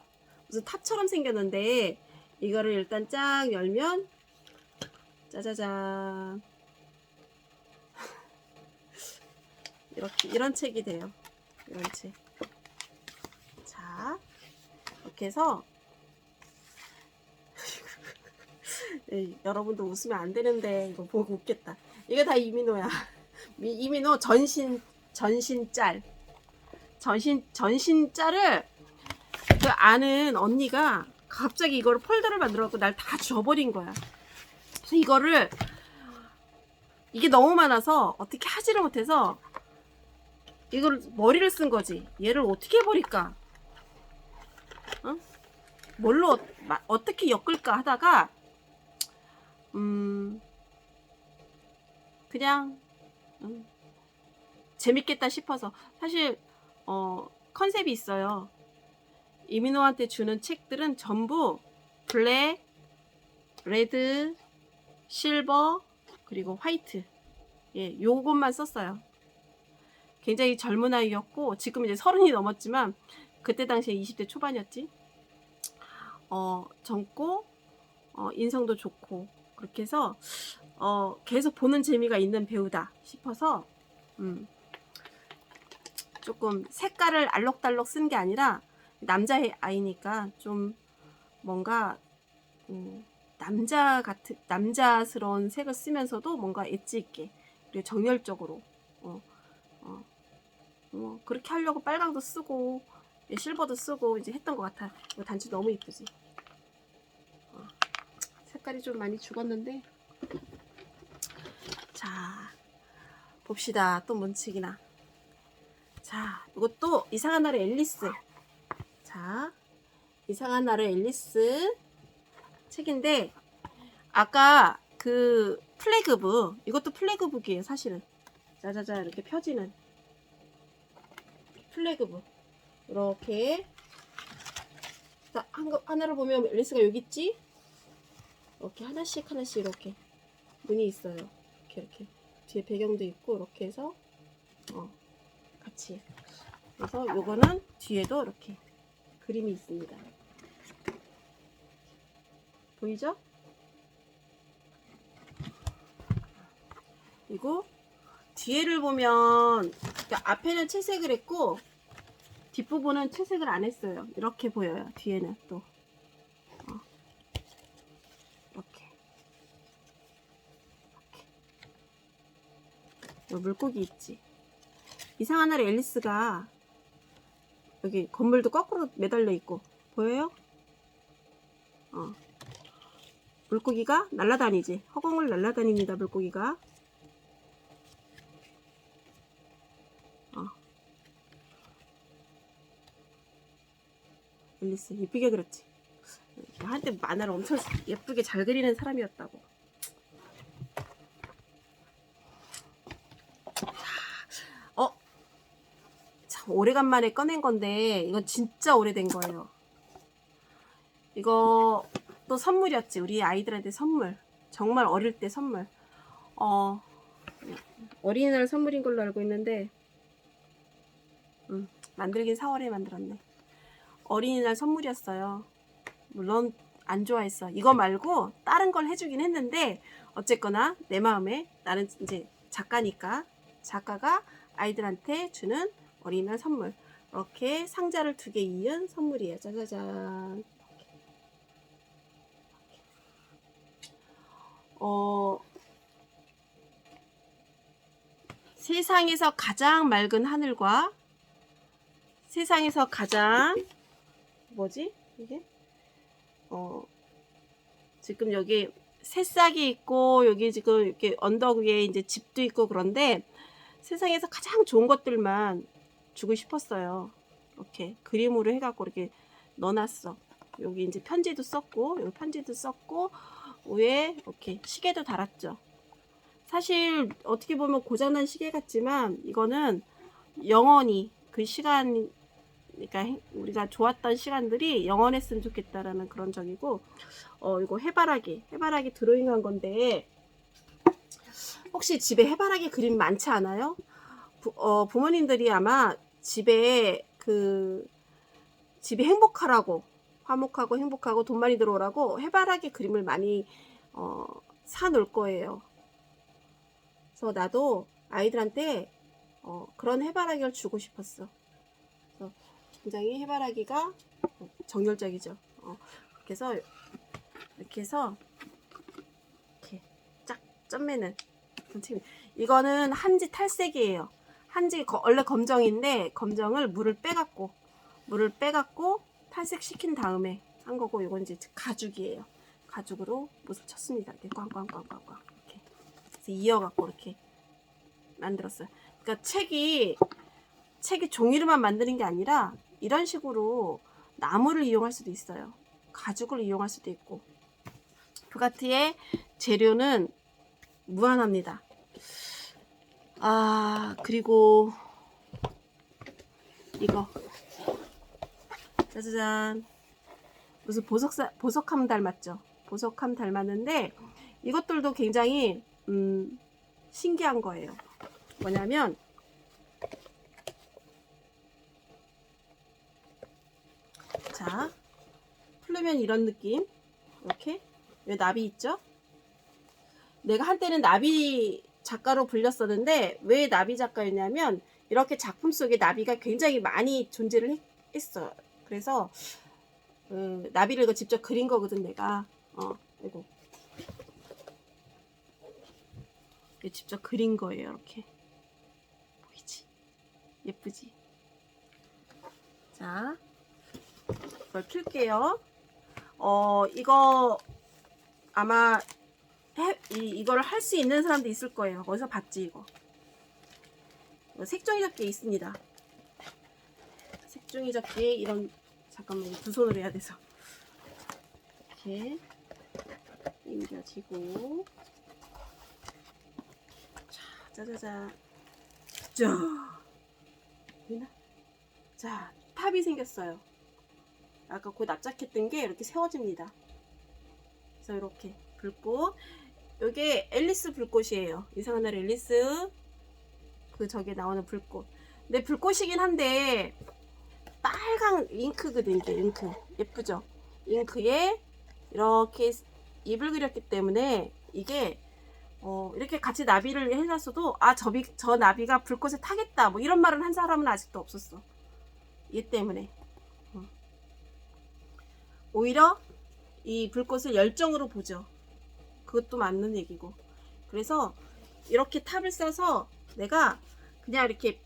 무슨 탑처럼 생겼는데, 이거를 일단 쫙 열면 짜자잔 이렇게, 이런 책이 돼요. 이런 책. 자, 이렇게 해서 여러분도 웃으면 안 되는데 이거 보고 웃겠다. 이게 다 이민호야. 이민호 전신짤을 그 아는 언니가 갑자기 이거를 폴더를 만들어갖고 날 다 줘버린 거야. 그래서 이게 너무 많아서 어떻게 하지를 못해서 이걸 머리를 쓴 거지. 얘를 어떻게 해버릴까? 뭘로 어떻게 엮을까 하다가 그냥 재밌겠다 싶어서. 사실 컨셉이 있어요. 이민호한테 주는 책들은 전부 블랙, 레드, 실버, 그리고 화이트, 예, 요것만 썼어요. 굉장히 젊은 아이였고, 지금 이제 30이 넘었지만 그때 당시에 20대 초반이었지. 젊고 인성도 좋고, 그렇게 해서 계속 보는 재미가 있는 배우다 싶어서 조금 색깔을 알록달록 쓴 게 아니라, 남자 아이니까 좀 뭔가 남자스러운 색을 쓰면서도 뭔가 엣지 있게, 그리고 정열적으로 그렇게 하려고 빨강도 쓰고 실버도 쓰고 이제 했던 것 같아. 이거 단추 너무 이쁘지. 색깔이 좀 많이 죽었는데. 자, 봅시다. 또 뭔 책이나. 자, 이것도 이상한 나라 앨리스. 자, 이상한 나라 앨리스 책인데, 아까 그 플래그북, 이것도 플래그북이에요, 사실은. 자자자, 이렇게 펴지는 플래그북. 이렇게. 자, 하나를 보면 앨리스가 여기 있지? 이렇게 하나씩 하나씩 이렇게 문이 있어요. 이렇게 뒤에 배경도 있고, 이렇게 해서 같이. 그래서 요거는 뒤에도 이렇게 그림이 있습니다. 보이죠? 그리고 뒤에를 보면, 그러니까 앞에는 채색을 했고 뒷부분은 채색을 안 했어요. 이렇게 보여요. 뒤에는 또 이렇게 물고기 있지. 이상한 나라 앨리스가 여기 건물도 거꾸로 매달려 있고 보여요? 물고기가 날아다니지. 허공을 날아다닙니다. 물고기가. 앨리스 예쁘게 그렸지. 한때 만화를 엄청 예쁘게 잘 그리는 사람이었다고. 참 오래간만에 꺼낸 건데 이건 진짜 오래된 거예요. 이거 또 선물이었지. 우리 아이들한테 선물. 정말 어릴 때 선물. 어린이날 선물인 걸로 알고 있는데 만들긴 4월에 만들었네. 어린이날 선물이었어요. 물론 안 좋아했어. 이거 말고 다른 걸 해주긴 했는데 어쨌거나 내 마음에 나는 이제 작가니까 작가가 아이들한테 주는 어린이날 선물. 이렇게 상자를 2개 이은 선물이에요. 짜자잔. 세상에서 가장 맑은 하늘과 세상에서 가장 뭐지? 이게? 지금 여기 새싹이 있고 여기 지금 이렇게 언덕 위에 이제 집도 있고 그런데 세상에서 가장 좋은 것들만 주고 싶었어요. 이렇게 그림으로 해갖고 이렇게 넣어놨어. 여기 이제 편지도 썼고 여기 편지도 썼고 위에 이렇게 시계도 달았죠. 사실 어떻게 보면 고장난 시계 같지만 이거는 영원히 그 시간, 그러니까 우리가 좋았던 시간들이 영원했으면 좋겠다라는 그런 적이고, 이거 해바라기 드로잉한 건데 혹시 집에 해바라기 그림 많지 않아요? 부모님들이 아마 집에 집이 행복하라고, 화목하고 행복하고 돈 많이 들어오라고 해바라기 그림을 많이 사 놓을 거예요. 그래서 나도 아이들한테 그런 해바라기를 주고 싶었어. 그래서 굉장히 해바라기가 정열적이죠. 그래서 이렇게 해서 이렇게 쫙 점매는 이거는 한지 탈색이에요. 한지 원래 검정인데 검정을 물을 빼갖고 탈색 시킨 다음에 한 거고, 이건 이제 가죽이에요. 가죽으로 못을 쳤습니다. 이렇게 꽝꽝꽝꽝꽝 이렇게 그래서 이어갖고 이렇게 만들었어요. 그러니까 책이 종이로만 만드는 게 아니라 이런 식으로 나무를 이용할 수도 있어요. 가죽을 이용할 수도 있고. 부가티의 재료는 무한합니다. 그리고 이거 짜자잔, 무슨 보석함 닮았죠? 보석함 닮았는데 이것들도 굉장히 신기한 거예요. 뭐냐면 자, 풀르면 이런 느낌. 이렇게 왜 나비 있죠? 내가 한때는 나비 작가로 불렸었는데 왜 나비 작가였냐면 이렇게 작품 속에 나비가 굉장히 많이 존재를 했어요. 그래서 나비를 이거 직접 그린 거거든 내가. 이거 직접 그린 거예요. 이렇게 보이지? 예쁘지? 자, 이걸 킬게요. 이거 아마 이걸 할 수 있는 사람도 있을 거예요. 어디서 봤지 이거? 색종이 접기에 있습니다. 색종이 접기에 이런, 잠깐만, 두 손으로 해야 돼서 이렇게 당겨지고, 자, 짜자자, 자, 보이나? 자, 탑이 생겼어요. 아까 그 납작했던 게 이렇게 세워집니다. 그래서 이렇게 불꽃, 이게 앨리스 불꽃이에요. 이상한 날 앨리스 그 저기에 나오는 불꽃. 근데 불꽃이긴 한데 빨강 잉크거든. 이게 잉크 예쁘죠? 잉크에 이렇게 입을 그렸기 때문에 이게 이렇게 같이 나비를 해놨어도 저 나비가 불꽃에 타겠다 뭐 이런 말을 한 사람은 아직도 없었어. 얘 때문에 오히려 이 불꽃을 열정으로 보죠. 그것도 맞는 얘기고. 그래서 이렇게 탑을 싸서 내가 그냥 이렇게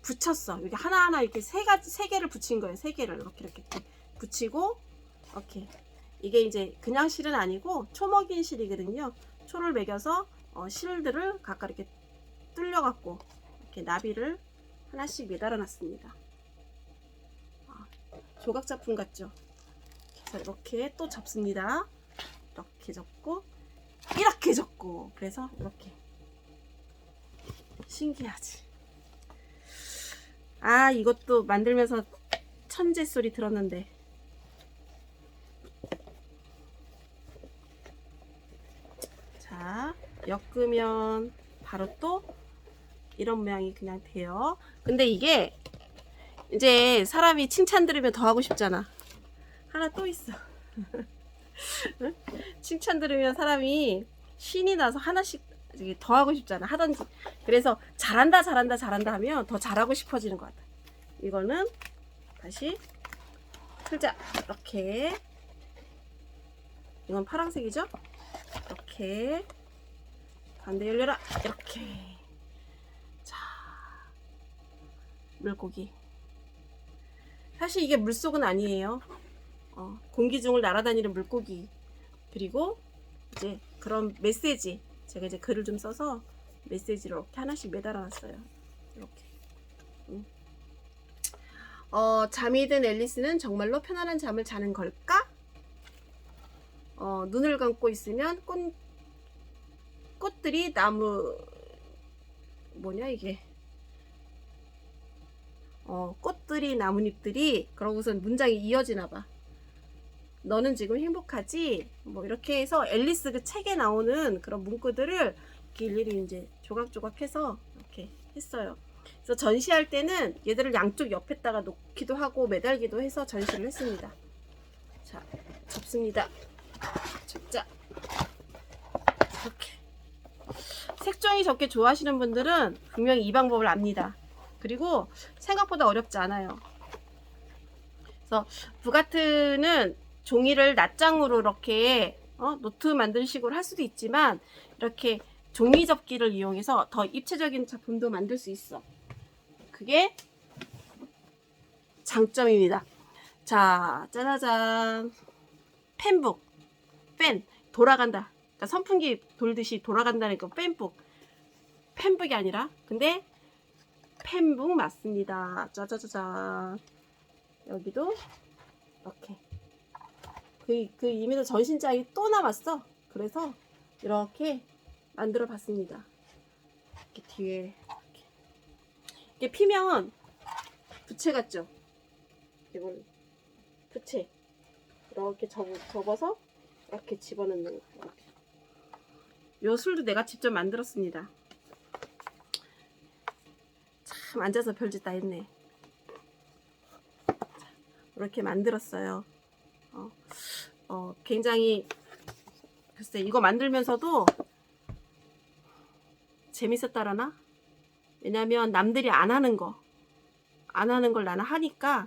붙였어. 이렇게 하나하나 이렇게 세 개를 붙인 거예요. 세 개를 이렇게 붙이고, 이렇게. 이게 이제 그냥 실은 아니고 초먹인 실이거든요. 초를 매겨서 실들을 각각 이렇게 뚫려갖고 이렇게 나비를 하나씩 매달아 놨습니다. 조각 작품 같죠? 그래서 이렇게 또 접습니다. 이렇게 접고 이렇게 접고, 그래서 이렇게. 신기하지? 이것도 만들면서 천재 소리 들었는데. 자, 엮으면 바로 또 이런 모양이 그냥 돼요. 근데 이게 이제 사람이 칭찬 들으면 더 하고 싶잖아. 하나 또 있어. 칭찬 들으면 사람이 신이 나서 하나씩 더 하고 싶잖아. 하던지. 그래서 잘한다 하면 더 잘하고 싶어지는 것 같아. 이거는 다시 틀자. 이렇게. 이건 파란색이죠? 이렇게. 반대 열려라. 이렇게. 자, 물고기. 사실 이게 물속은 아니에요. 공기 중을 날아다니는 물고기. 그리고 이제 그런 메시지, 제가 이제 글을 좀 써서 메시지를 이렇게 하나씩 매달아 놨어요. 이렇게. 잠이 든 앨리스는 정말로 편안한 잠을 자는 걸까? 눈을 감고 있으면 꽃들이 나무, 뭐냐 이게, 꽃들이 나뭇잎들이, 그러고선 문장이 이어지나 봐. 너는 지금 행복하지? 뭐 이렇게 해서 앨리스 그 책에 나오는 그런 문구들을 일일이 이제 조각조각 해서 이렇게 했어요. 그래서 전시할 때는 얘들을 양쪽 옆에다가 놓기도 하고 매달기도 해서 전시를 했습니다. 자, 접습니다. 접자. 이렇게. 색종이 접기 좋아하시는 분들은 분명히 이 방법을 압니다. 그리고 생각보다 어렵지 않아요. 그래서 부가트는 종이를 낱장으로 이렇게 노트 만드는 식으로 할 수도 있지만, 이렇게 종이 접기를 이용해서 더 입체적인 작품도 만들 수 있어. 그게 장점입니다. 자, 짜자잔. 펜북. 펜. 돌아간다. 그러니까 선풍기 돌듯이 돌아간다는 거 펜북. 펜북이 아니라, 근데 펜북 맞습니다. 짜자자잔. 여기도 이렇게. 그 이미도 전신장이 또 남았어. 그래서 이렇게 만들어 봤습니다. 이렇게 뒤에 이렇게 피면 부채 같죠? 이걸 부채 이렇게 접어서 이렇게 집어넣는 거. 요 술도 내가 직접 만들었습니다. 참 앉아서 별짓 다 했네. 자, 이렇게 만들었어요. 굉장히, 글쎄, 이거 만들면서도 재밌었다라나? 왜냐면 남들이 안 하는 걸 나는 하니까,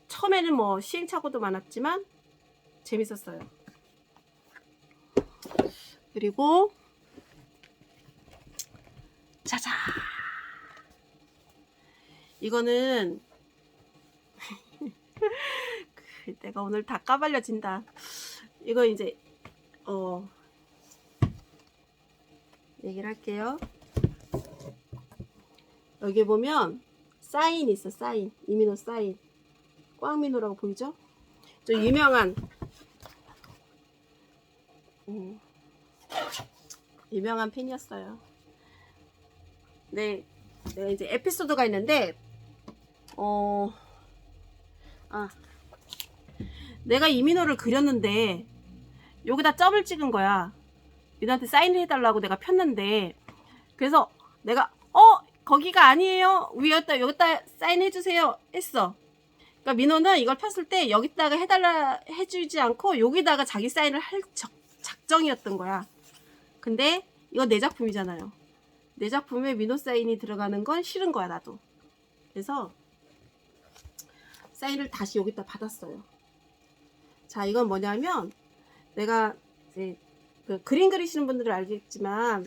처음에는 뭐 시행착오도 많았지만 재밌었어요. 그리고 짜잔, 이거는 내가 오늘 다 까발려진다. 이거 이제 얘기를 할게요. 여기 보면 사인 있어. 사인, 이민호 사인. 꽝민호라고 보이죠? 저 유명한 팬이었어요. 네, 내가 이제 에피소드가 있는데 내가 이민호를 그렸는데 여기다 점을 찍은 거야. 민호한테 사인을 해달라고 내가 폈는데, 그래서 내가 거기가 아니에요, 여기다 사인해주세요 했어. 그러니까 민호는 이걸 폈을 때 여기다가 해주지 않고 여기다가 자기 사인을 할 작정이었던 거야. 근데 이거 내 작품이잖아요. 내 작품에 민호 사인이 들어가는 건 싫은 거야, 나도. 그래서 사인을 다시 여기다 받았어요. 자, 이건 뭐냐면, 내가 이제 그 그림 그리시는 분들은 알겠지만,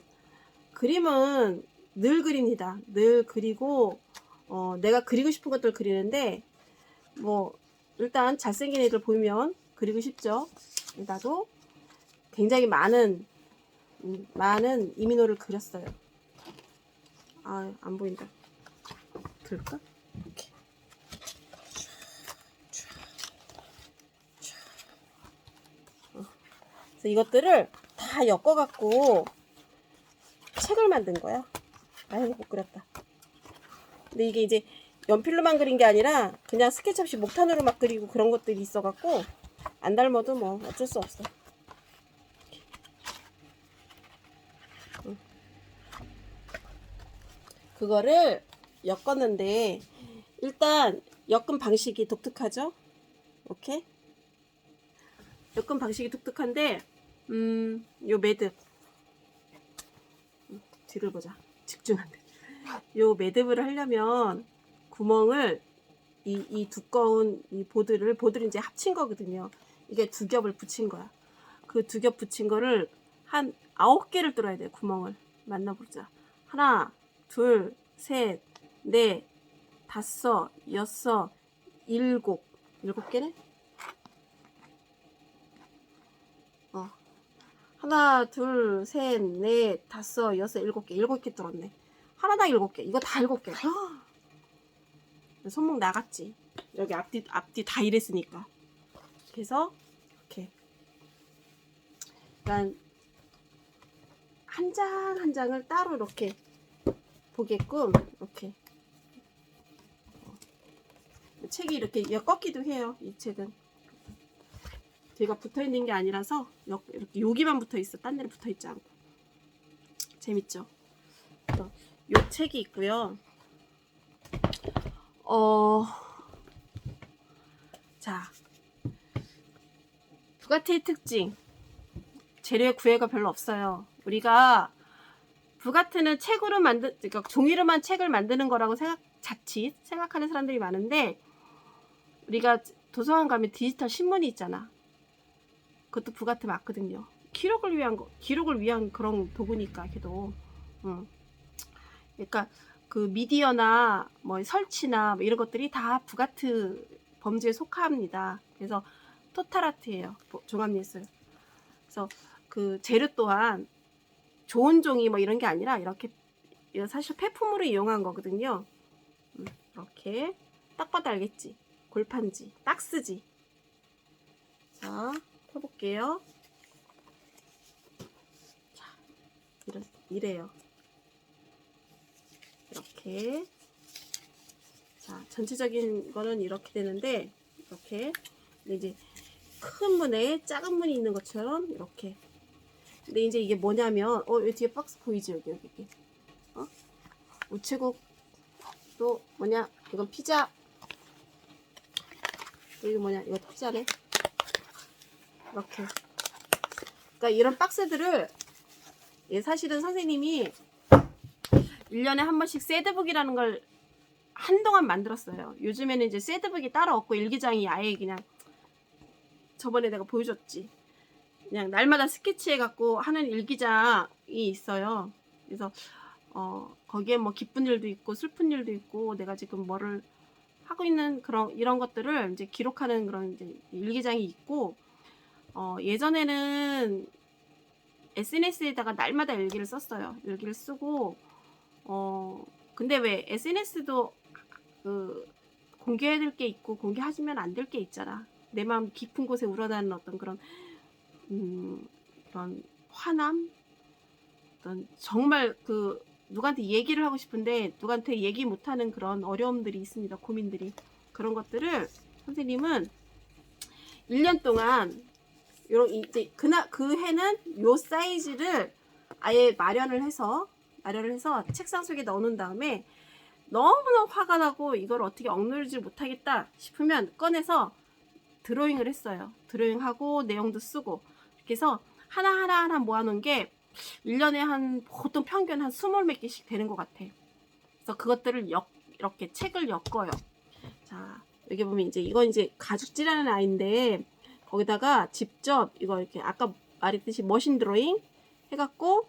그림은 늘 그립니다. 늘 그리고 내가 그리고 싶은 것들 그리는데, 뭐 일단 잘생긴 애들 보이면 그리고 싶죠. 나도 굉장히 많은 이민호를 그렸어요. 아, 안 보인다. 그럴까? 이렇게. 그래서 이것들을 다 엮어갖고 책을 만든 거야. 아이고, 못 그렸다. 근데 이게 이제 연필로만 그린 게 아니라 그냥 스케치 없이 목탄으로 막 그리고 그런 것들이 있어갖고 안 닮아도 뭐 어쩔 수 없어. 그거를 엮었는데, 일단 엮은 방식이 독특하죠? 오케이? 엮은 방식이 독특한데, 요 매듭, 뒤를 보자. 집중한데. 요 매듭을 하려면 구멍을 이 두꺼운 이 보드를 이제 합친 거거든요. 이게 두 겹을 붙인 거야. 그 두 겹 붙인 거를 한 9개를 뚫어야 돼요. 구멍을 만나보자. 하나, 둘, 셋, 넷, 다섯, 여섯, 일곱 개네? 하나, 둘, 셋, 넷, 다섯, 여섯, 7개 뚫었네. 하나당 7개. 이거 다 7개. 손목 나갔지. 여기 앞뒤 다 이랬으니까. 그래서 이렇게 일단 한 장 한 장을 따로 이렇게 보게끔 이렇게 책이 이렇게 꺾기도 해요. 이 책은 뒤가 붙어 있는 게 아니라서 이렇게 여기만 붙어 있어. 딴 데는 붙어 있지 않고. 재밌죠? 요 책이 있고요. 자, 부가티의 특징. 재료의 구애가 별로 없어요. 우리가 부가티는 책으로 그러니까 종이로만 책을 만드는 거라고 자칫 생각하는 사람들이 많은데, 우리가 도서관 가면 디지털 신문이 있잖아. 그것도 부가티 맞거든요. 기록을 위한 그런 도구니까, 걔도. 그러니까 그 미디어나 뭐 설치나 뭐 이런 것들이 다 부가티 범주에 속합니다. 그래서 토탈아트예요. 종합예술. 그래서 그 재료 또한 좋은 종이 뭐 이런 게 아니라 이렇게 사실 폐품으로 이용한 거거든요. 이렇게 딱 봐도 알겠지. 골판지, 박스지. 자, 펴볼게요. 자, 이래요. 이렇게. 자, 전체적인 거는 이렇게 되는데, 이렇게. 근데 이제 큰 문에 작은 문이 있는 것처럼 이렇게. 근데 이제 이게 뭐냐면, 여기 뒤에 박스 보이지? 여기. 우체국 또 뭐냐? 이건 피자. 이거 뭐냐? 이거 피자네. 이렇게. 그러니까 이런 박스들을 사실은 선생님이 1년에 한 번씩 새드북이라는 걸 한동안 만들었어요. 요즘에는 이제 새드북이 따로 없고 일기장이 아예 그냥, 저번에 내가 보여줬지. 그냥 날마다 스케치해 갖고 하는 일기장이 있어요. 그래서 거기에 뭐 기쁜 일도 있고 슬픈 일도 있고 내가 지금 뭐를 하고 있는 그런 이런 것들을 이제 기록하는 그런 이제 일기장이 있고 예전에는 SNS에다가 날마다 일기를 썼어요. 일기를 쓰고 근데 왜 SNS도 그 공개해야 될 게 있고 공개하시면 안 될 게 있잖아. 내 마음 깊은 곳에 우러나는 어떤 그런 그런 화남, 어떤 정말 그 누구한테 얘기를 하고 싶은데 누구한테 얘기 못하는 그런 어려움들이 있습니다. 고민들이. 그런 것들을 선생님은 1년 동안 요런 이제 그 해는 요 사이즈를 아예 마련을 해서 책상 속에 넣어놓은 다음에 너무너무 화가 나고 이걸 어떻게 억누르지 못하겠다 싶으면 꺼내서 드로잉을 했어요. 드로잉하고 내용도 쓰고 이렇게 해서 하나하나 모아놓은 게 1년에 한 보통 평균 한 20몇 개씩 되는 것 같아. 그래서 그것들을 이렇게 책을 엮어요. 자, 여기 보면 이제 이건 이제 가죽지라는 아이인데 거기다가 직접 이거 이렇게 아까 말했듯이 머신 드로잉 해갖고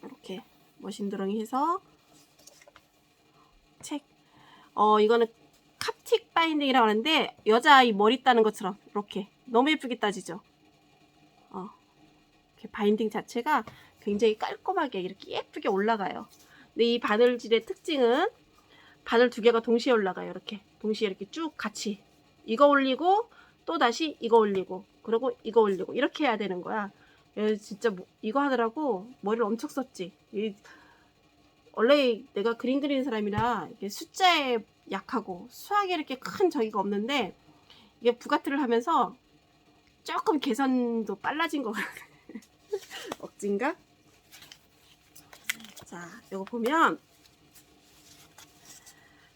이렇게 머신 드로잉 해서 책. 이거는 캅틱 바인딩이라고 하는데 여자아이 머리 따는 것처럼 이렇게 너무 예쁘게 따지죠. 이렇게 바인딩 자체가 굉장히 깔끔하게 이렇게 예쁘게 올라가요. 근데 이 바늘질의 특징은 바늘 두 개가 동시에 올라가요. 이렇게 동시에 이렇게 쭉 같이 이거 올리고 또 다시 이거 올리고 그리고 이거 올리고 이렇게 해야 되는 거야. 진짜 이거 하느라고 머리를 엄청 썼지. 원래 내가 그림 그리는 사람이라 이게 숫자에 약하고 수학에 이렇게 큰 저기가 없는데 이게 부가트를 하면서 조금 계산도 빨라진 것 같아. 억진가? 자, 요거 보면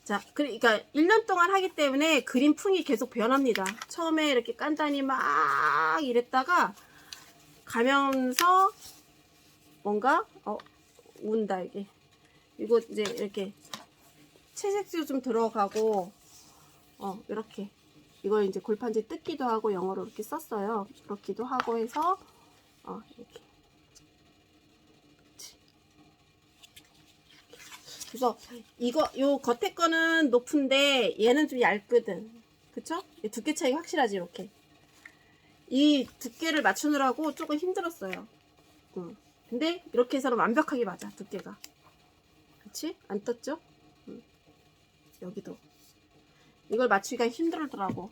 자, 그러니까 1년 동안 하기 때문에 그림풍이 계속 변합니다. 처음에 이렇게 깐단히 막 이랬다가 가면서 뭔가 운다 이게. 이거 이제 이렇게 채색도 좀 들어가고 이렇게 이걸 이제 골판지 뜯기도 하고 영어로 이렇게 썼어요. 그렇기도 하고 해서 이렇게. 그래서 요 겉에 거는 높은데 얘는 좀 얇거든. 그쵸? 두께 차이가 확실하지. 이렇게 이 두께를 맞추느라고 조금 힘들었어요. 근데 이렇게 해서는 완벽하게 맞아. 두께가. 그치? 안 떴죠? 여기도 이걸 맞추기가 힘들더라고.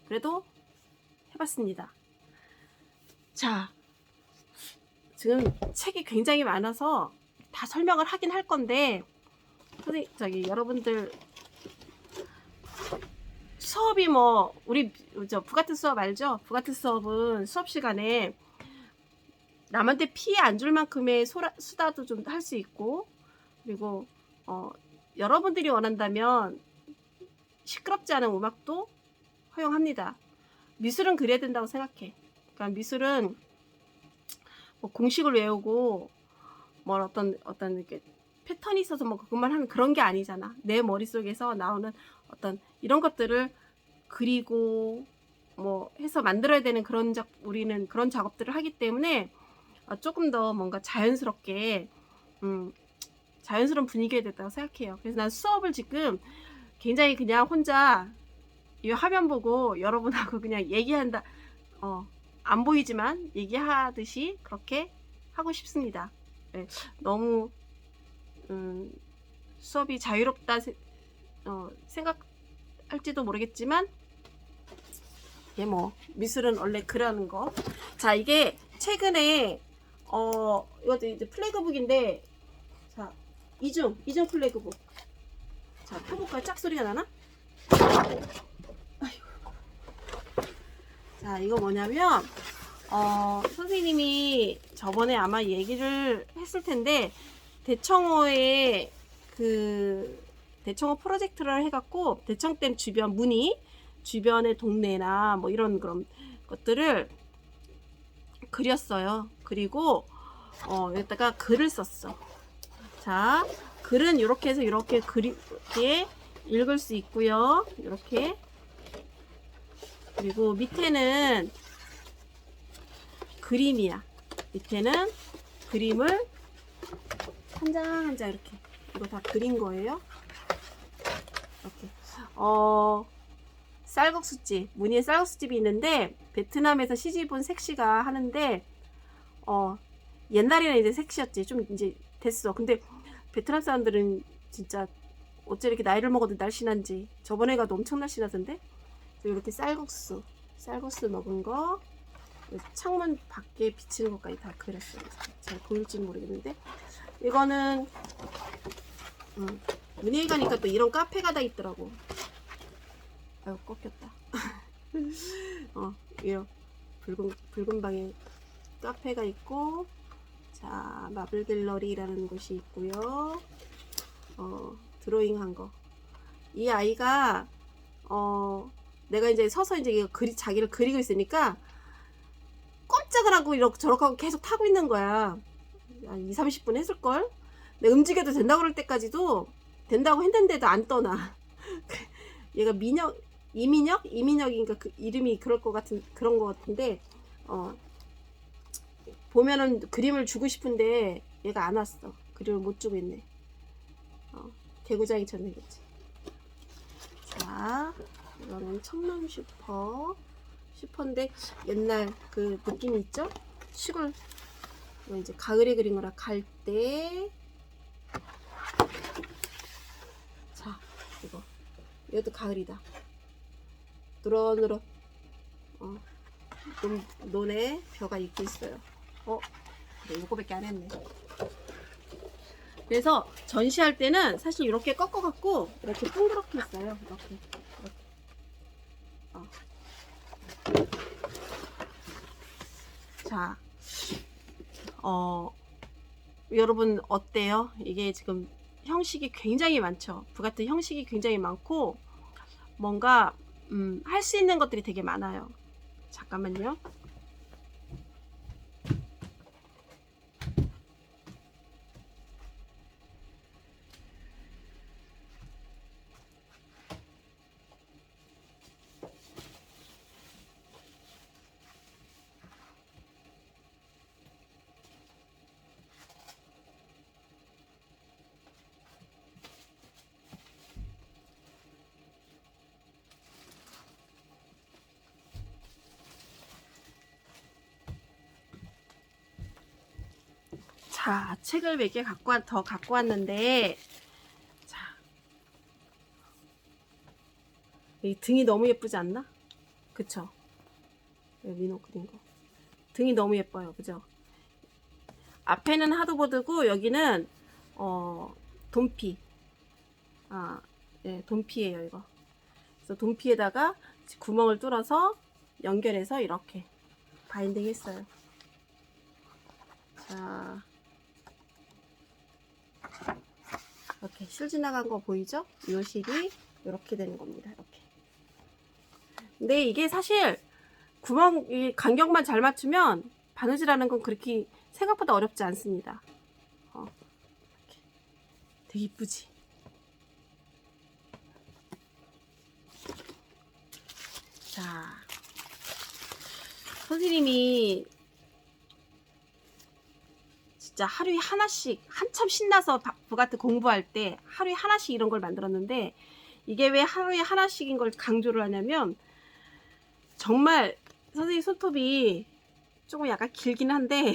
그래도 해봤습니다. 자, 지금 책이 굉장히 많아서 다 설명을 하긴 할 건데 저기 여러분들 수업이 뭐 우리 부가트 수업 알죠? 부가트 수업은 수업 시간에 남한테 피해 안 줄 만큼의 수다도 좀 할 수 있고 그리고 여러분들이 원한다면 시끄럽지 않은 음악도 허용합니다. 미술은 그래야 된다고 생각해. 그러니까 미술은 뭐 공식을 외우고 뭐 어떤 이렇게 패턴이 있어서 뭐 그것만 하는 그런 게 아니잖아. 내 머릿속에서 나오는 어떤 이런 것들을 그리고 뭐 해서 만들어야 되는 우리는 그런 작업들을 하기 때문에 조금 더 뭔가 자연스럽게 자연스러운 분위기가 됐다고 생각해요. 그래서 난 수업을 지금 굉장히 그냥 혼자 이 화면 보고 여러분하고 그냥 얘기한다. 안 보이지만 얘기하듯이 그렇게 하고 싶습니다. 네, 너무 수업이 자유롭다 생각할지도 모르겠지만 이게 뭐 미술은 원래 그러는 거. 자, 이게 최근에 이것도 이제 플래그북인데 자, 이중 플래그북. 자, 펴볼까요? 짝소리가 나나? 아이고. 자, 이거 뭐냐면 선생님이 저번에 아마 얘기를 했을 텐데 대청호에 대청호 프로젝트를 해갖고 대청댐 주변 주변의 동네나 뭐 이런 그런 것들을 그렸어요. 그리고 여기다가 글을 썼어. 자, 글은 이렇게 해서 이렇게 읽을 수 있고요. 이렇게. 그리고 밑에는 그림이야. 밑에는 그림을 한 장 한 장 이렇게 이거 다 그린 거예요. 이렇게 쌀국수집, 무늬의 쌀국수집이 있는데 베트남에서 시집온 색시가 하는데 옛날에는 이제 색시였지. 좀 이제 됐어. 근데 베트남 사람들은 진짜 어째 이렇게 나이를 먹어도 날씬한지. 저번에 가도 엄청 날씬하던데. 이렇게 쌀국수 먹은 거, 창문 밖에 비치는 것까지 다 그렸어요. 잘 보일지는 모르겠는데 이거는 문예에 가니까 또 이런 카페가 다 있더라고. 아유 꺾였다. 이런 붉은 방에 카페가 있고, 자 마블 갤러리라는 곳이 있고요. 드로잉 한 거. 이 아이가 내가 이제 서서 이제 이거 자기를 그리고 있으니까 꼼짝을 하고 이렇게 저렇게 하고 계속 타고 있는 거야. 한 2-30분 했을걸? 내가 움직여도 된다고 그럴 때까지도 된다고 했는데도 안 떠나. 얘가 이민혁인가 그 이름이 그런 거 같은데 보면은 그림을 주고 싶은데 얘가 안 왔어. 그림을 못 주고 있네. 개구장이처럼 생겼지. 자, 이거는 청남 슈퍼인데 옛날 그 느낌이 있죠? 시골. 이거 이제 가을에 그린 거라 갈대. 자, 이것도 가을이다. 누런누런 논에 벼가 있고 있어요. 그래, 이거밖에 안 했네. 그래서 전시할 때는 사실 이렇게 꺾어갖고 이렇게 둥그렇게 했어요. 이렇게. 자, 여러분 어때요? 이게 지금 형식이 굉장히 많죠. 부가티 형식이 굉장히 많고 뭔가 할 수 있는 것들이 되게 많아요. 잠깐만요. 자, 책을 몇 개 더 갖고 왔는데, 자, 이 등이 너무 예쁘지 않나? 그쵸? 민호 그린 거. 등이 너무 예뻐요. 그죠? 앞에는 하드보드고, 여기는, 돈피. 네, 돈피예요, 이거. 그래서 돈피에다가 구멍을 뚫어서 연결해서 이렇게 바인딩 했어요. 자, 이렇게 실 지나간 거 보이죠? 이 실이 이렇게 되는 겁니다. 이렇게. 근데 이게 사실 이 간격만 잘 맞추면 바느질하는 건 그렇게 생각보다 어렵지 않습니다. 이렇게. 되게 이쁘지? 자, 선생님이 진짜 하루에 하나씩, 한참 신나서 부가티 공부할 때 하루에 하나씩 이런 걸 만들었는데, 이게 왜 하루에 하나씩인 걸 강조를 하냐면, 정말 선생님 손톱이 조금 약간 길긴 한데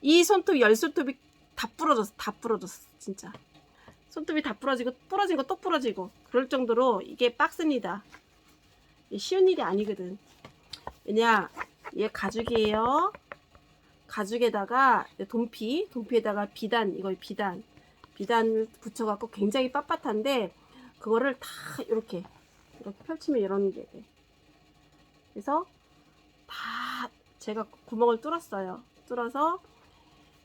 이 손톱 10손톱이 다 부러졌어 진짜. 손톱이 다 부러진 거 또 부러지고 그럴 정도로 이게 빡셉니다. 쉬운 일이 아니거든. 왜냐, 얘 가죽이에요. 가죽에다가 돈피에다가 이걸 비단을 붙여갖고 굉장히 빳빳한데, 그거를 다 이렇게 펼치면 이런 게 돼. 그래서 다 제가 구멍을 뚫었어요. 뚫어서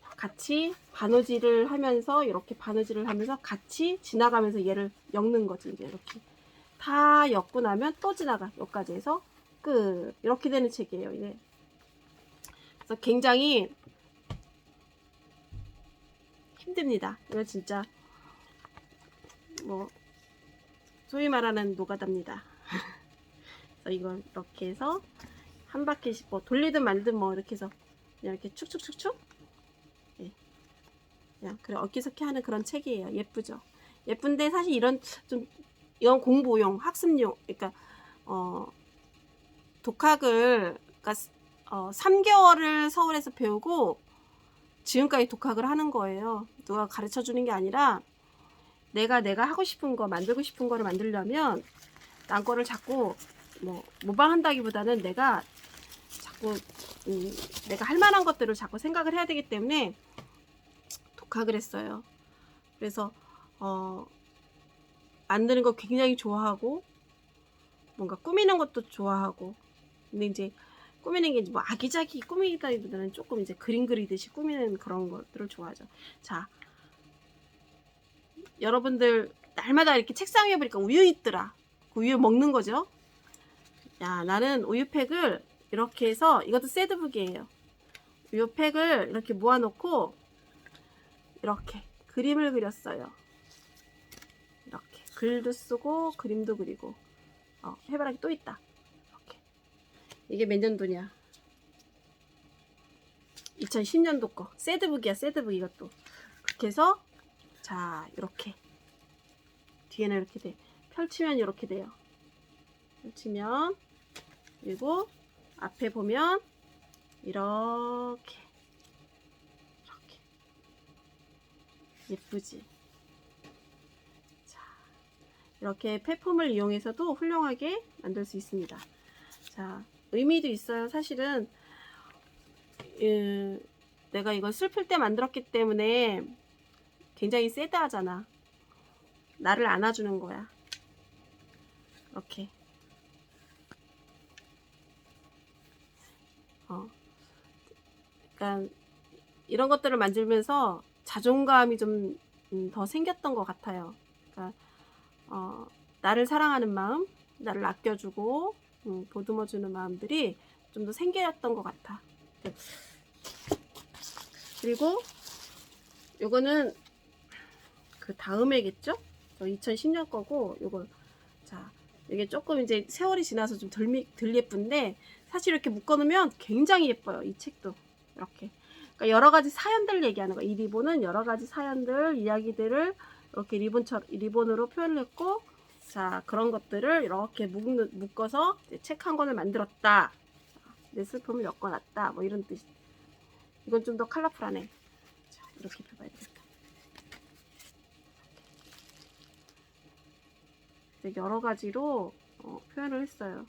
같이 바느질을 하면서, 이렇게 바느질을 하면서 같이 지나가면서 얘를 엮는 거지. 이제 이렇게 다 엮고 나면 또 지나가. 여기까지 해서 끝. 이렇게 되는 책이에요, 이게. 그래서 굉장히 힘듭니다. 이거 진짜 뭐 소위 말하는 노가다입니다. 그래서 이걸 이렇게 해서 한 바퀴씩 뭐 돌리든 말든 뭐 이렇게 해서 그냥 이렇게 축축축축. 네. 그냥 그래 얽기석기 하는 그런 책이에요. 예쁘죠. 예쁜데 사실 이런 좀 이건 공부용, 학습용, 그러니까 독학을 그러니까 3개월을 서울에서 배우고 지금까지 독학을 하는 거예요. 누가 가르쳐 주는 게 아니라 내가 하고 싶은 거, 만들고 싶은 거를 만들려면 남 거를 자꾸 뭐 모방한다기보다는 내가 자꾸 내가 할 만한 것들을 자꾸 생각을 해야 되기 때문에 독학을 했어요. 그래서 만드는 거 굉장히 좋아하고 뭔가 꾸미는 것도 좋아하고, 근데 이제 꾸미는 게 뭐 아기자기 꾸미기보다는 조금 이제 그림 그리듯이 꾸미는 그런 것들을 좋아하죠. 자, 여러분들 날마다 이렇게 책상 위에 보니까 우유 있더라. 그 우유 먹는 거죠. 야, 나는 우유팩을 이렇게 해서, 이것도 새드북이에요. 우유팩을 이렇게 모아놓고 이렇게 그림을 그렸어요. 이렇게 글도 쓰고 그림도 그리고. 해바라기 또 있다. 이렇게. 이게 몇 년도냐? 2010년도 거. 새드북이야, 새드북 이것도. 그렇게 해서 자, 이렇게 뒤에는 이렇게 돼. 펼치면 이렇게 돼요. 펼치면, 그리고 앞에 보면 이렇게 예쁘지. 자, 이렇게 폐품을 이용해서도 훌륭하게 만들 수 있습니다. 자, 의미도 있어요. 사실은 내가 이걸 슬플 때 만들었기 때문에 굉장히 새드하잖아. 나를 안아주는 거야. 이렇게. 그러니까 이런 것들을 만들면서 자존감이 좀 더 생겼던 것 같아요. 그러니까 나를 사랑하는 마음, 나를 아껴주고 보듬어주는 마음들이 좀 더 생겼던 것 같아. 그리고 요거는 그 다음에겠죠? 2010년 거고, 요거 자, 이게 조금 이제 세월이 지나서 좀 덜 예쁜데 사실 이렇게 묶어놓으면 굉장히 예뻐요. 이 책도 이렇게. 그러니까 여러 가지 사연들 얘기하는 거. 이 리본은 여러 가지 사연들, 이야기들을 이렇게 리본으로 표현을 했고, 자, 그런 것들을 이렇게 묶어서 책 한 권을 만들었다. 내 슬픔을 엮어놨다. 뭐 이런 뜻. 이건 좀 더 컬러풀하네. 자, 이렇게 펴봐야 되겠다. 여러 가지로 표현을 했어요.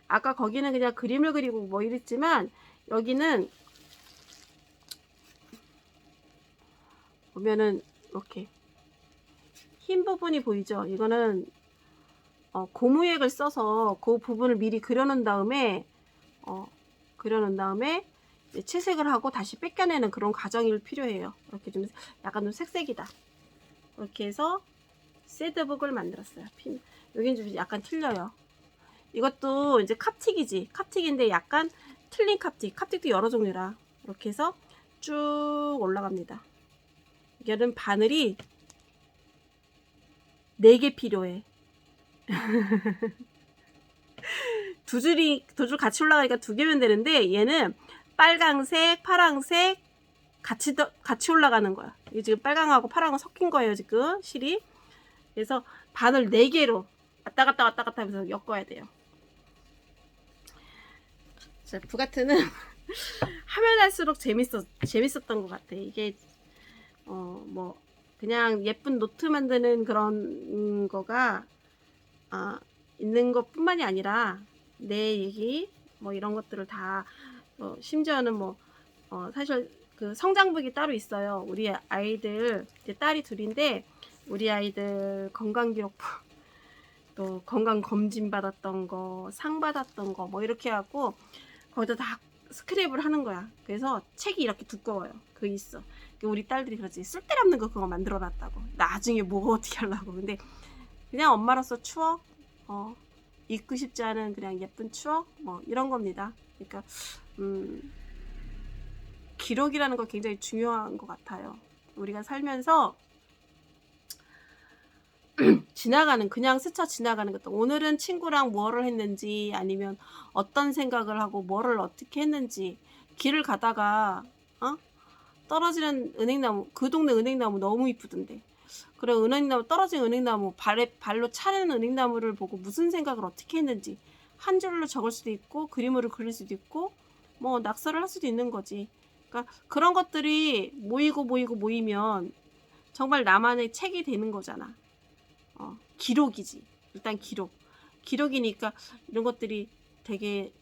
아까 거기는 그냥 그림을 그리고 뭐 이랬지만 여기는 보면은 이렇게 흰 부분이 보이죠? 이거는 고무액을 써서 그 부분을 미리 그려놓은 다음에 채색을 하고 다시 뺏겨내는 그런 과정이 필요해요. 이렇게 좀 약간 좀 색색이다. 이렇게 해서 새드북을 만들었어요. 여긴 좀 약간 틀려요. 이것도 이제 캅틱이지. 캅틱인데 약간 틀린 캅틱. 캅틱도 여러 종류라. 이렇게 해서 쭉 올라갑니다. 이거는 바늘이 4개 필요해. 두 줄 같이 올라가니까 2개면 되는데 얘는 빨강색, 파랑색 같이 올라가는 거야. 이게 지금 빨강하고 파랑은 섞인 거예요, 지금 실이. 그래서 바늘 4개로 왔다 갔다 하면서 엮어야 돼요. 자, 부가트는 하면 할수록 재밌었던 것 같아. 이게 뭐 그냥 예쁜 노트 만드는 그런 거가 있는 것뿐만이 아니라 내 얘기 뭐 이런 것들을 다 심지어는 뭐 사실 그 성장북이 따로 있어요. 우리 아이들 이제 딸이 2인데 우리 아이들 건강기록부 또 건강검진 받았던 거, 상 받았던 거 뭐 이렇게 하고 거기다 다 스크랩을 하는 거야. 그래서 책이 이렇게 두꺼워요. 그게 있어. 우리 딸들이 그러지. 쓸데없는 거 그거 만들어 놨다고. 나중에 뭐 어떻게 하려고. 근데 그냥 엄마로서 추억, 잊고 싶지 않은 그냥 예쁜 추억, 뭐 이런 겁니다. 그러니까 기록이라는 거 굉장히 중요한 것 같아요. 우리가 살면서 그냥 스쳐 지나가는 것도, 오늘은 친구랑 뭐를 했는지 아니면 어떤 생각을 하고 뭐를 어떻게 했는지, 길을 가다가 떨어지는 은행나무, 그 동네 은행나무 너무 이쁘던데. 그래, 은행나무, 떨어진 은행나무, 발로 차는 은행나무를 보고 무슨 생각을 어떻게 했는지 한 줄로 적을 수도 있고 그림으로 그릴 수도 있고 뭐 낙서를 할 수도 있는 거지. 그러니까 그런 것들이 모이면 정말 나만의 책이 되는 거잖아. 기록이지. 일단 기록이니까 이런 것들이 되게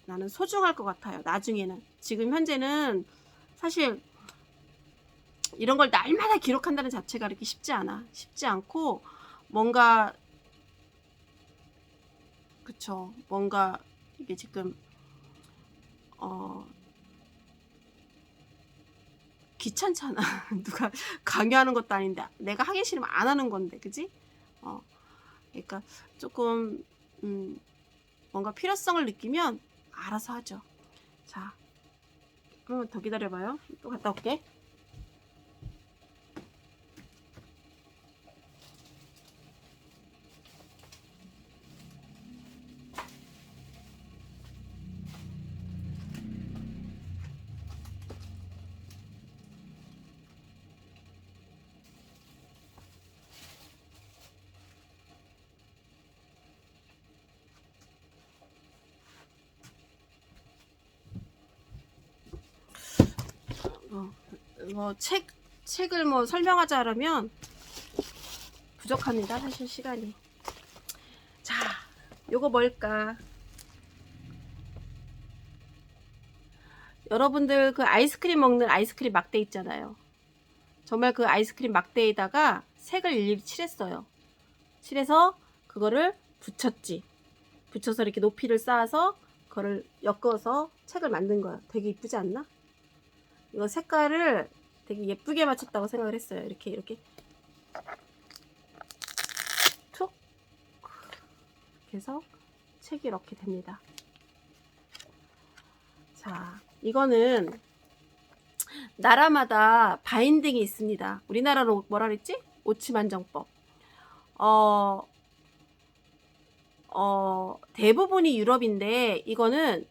나는 소중할 것 같아요. 나중에는. 지금 현재는 사실 이런 걸 날마다 기록한다는 자체가 이렇게 쉽지 않아. 쉽지 않고 뭔가 그쵸. 뭔가 이게 지금 귀찮잖아. 누가 강요하는 것도 아닌데 내가 하기 싫으면 안 하는 건데, 그지? 그러니까 조금 뭔가 필요성을 느끼면 알아서 하죠. 자, 그러면 더 기다려봐요. 또 갔다 올게. 책을 뭐 설명하자면 부족합니다. 사실 시간이. 자, 요거 뭘까? 여러분들 그 아이스크림 먹는 아이스크림 막대 있잖아요. 정말 그 아이스크림 막대에다가 색을 일일이 칠했어요. 칠해서 그거를 붙였지. 붙여서 이렇게 높이를 쌓아서 그거를 엮어서 책을 만든 거야. 되게 이쁘지 않나? 이거 색깔을 되게 예쁘게 맞췄다고 생각을 했어요. 이렇게 툭 이렇게 해서 책이 이렇게 됩니다. 자, 이거는 나라마다 바인딩이 있습니다. 우리나라로 뭐라 그랬지? 오치만정법. 대부분이 유럽인데 이거는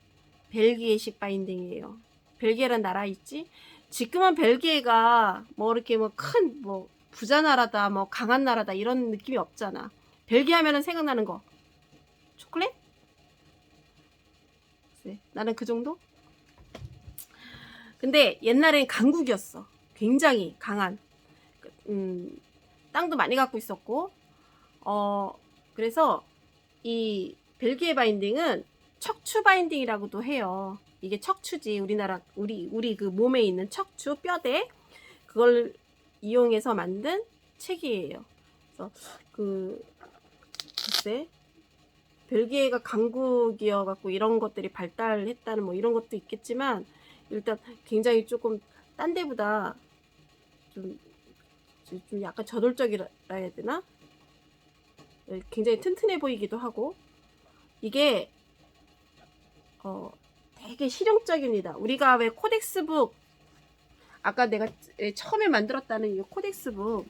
벨기에식 바인딩이에요. 벨기에란 나라 있지? 지금은 벨기에가 뭐 이렇게 뭐 큰 뭐 부자 나라다, 뭐 강한 나라다 이런 느낌이 없잖아. 벨기에 하면은 생각나는 거 초콜릿? 네, 나는 그 정도? 근데 옛날엔 강국이었어. 굉장히 강한. 땅도 많이 갖고 있었고, 그래서 이 벨기에 바인딩은 척추 바인딩이라고도 해요. 이게 척추지. 우리 그 몸에 있는 척추, 뼈대, 그걸 이용해서 만든 책이에요. 그래서 글쎄, 벨기에가 강국이어갖고 이런 것들이 발달했다는 뭐 이런 것도 있겠지만, 일단 굉장히 조금 딴 데보다 좀 약간 저돌적이라 해야 되나? 굉장히 튼튼해 보이기도 하고, 이게 되게 실용적입니다. 우리가 왜 코덱스북, 아까 내가 처음에 만들었다는 이 코덱스북,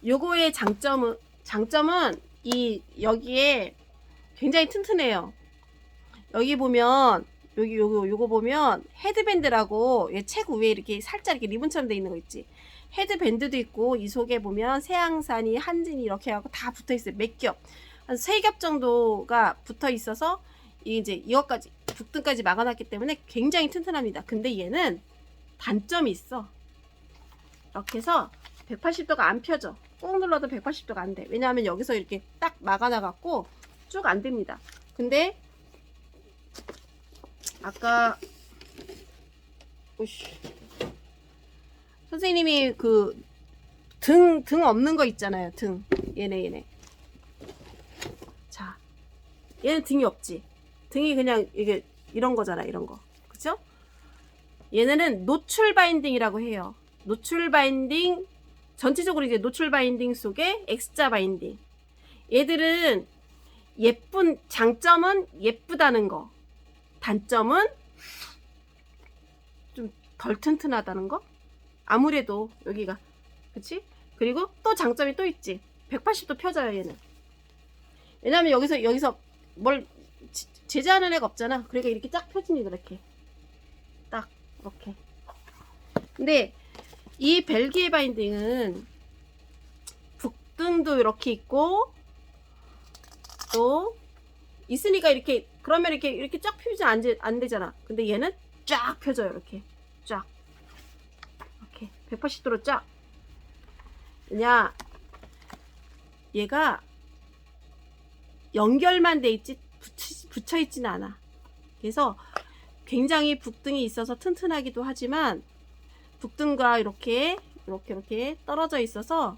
요거의 장점은 여기에 굉장히 튼튼해요. 여기 보면 요거 보면 헤드밴드라고 책 위에 이렇게 살짝 이렇게 리본처럼 돼 있는 거 있지. 헤드밴드도 있고 이 속에 보면 세향산이 한진이 이렇게 하고 다 붙어 있어요. 몇 겹, 한 3겹 정도가 붙어 있어서 이제 이것까지 북등까지 막아놨기 때문에 굉장히 튼튼합니다. 근데 얘는 단점이 있어. 이렇게 해서 180도가 안 펴져. 꾹 눌러도 180도가 안 돼. 왜냐하면 여기서 이렇게 딱 막아놔갖고 쭉 안 됩니다. 근데 아까 선생님이 그 등 없는 거 있잖아요. 등. 얘네. 자, 얘는 등이 없지. 등이 그냥 이게 이런 거잖아. 이런 거. 그죠? 얘네는 노출 바인딩이라고 해요. 노출 바인딩, 전체적으로 이제 노출 바인딩 속에 X자 바인딩. 얘들은 장점은 예쁘다는 거. 단점은 좀 덜 튼튼하다는 거? 아무래도 여기가, 그치? 그리고 또 장점이 또 있지. 180도 펴져요, 얘는. 왜냐면 여기서 뭘 제재하는 애가 없잖아. 그러니까 이렇게 쫙 펴집니다. 이렇게 딱 이렇게. 근데 이 벨기에 바인딩은 북등도 이렇게 있고 또 있으니까 이렇게, 그러면 이렇게 쫙 펴지 안 되잖아. 근데 얘는 쫙 펴져요. 이렇게 쫙, 이렇게 180도로 쫙. 그냥 얘가 연결만 돼 있지 붙여 있지는 않아. 그래서 굉장히 북등이 있어서 튼튼하기도 하지만 북등과 이렇게 떨어져 있어서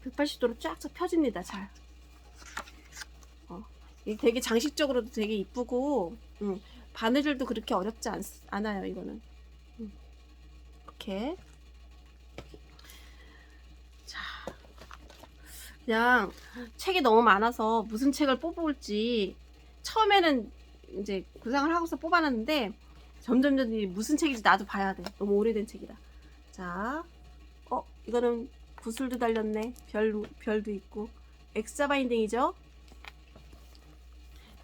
180도로 쫙쫙 펴집니다. 잘. 이게 되게 장식적으로도 되게 이쁘고, 바느질도 그렇게 어렵지 않아요. 이거는. 이렇게. 자, 그냥 책이 너무 많아서 무슨 책을 뽑을지 처음에는 이제 구상을 하고서 뽑아놨는데 점점 무슨 책인지 나도 봐야 돼. 너무 오래된 책이라. 자, 이거는 구슬도 달렸네. 별도 있고. 엑사 바인딩이죠.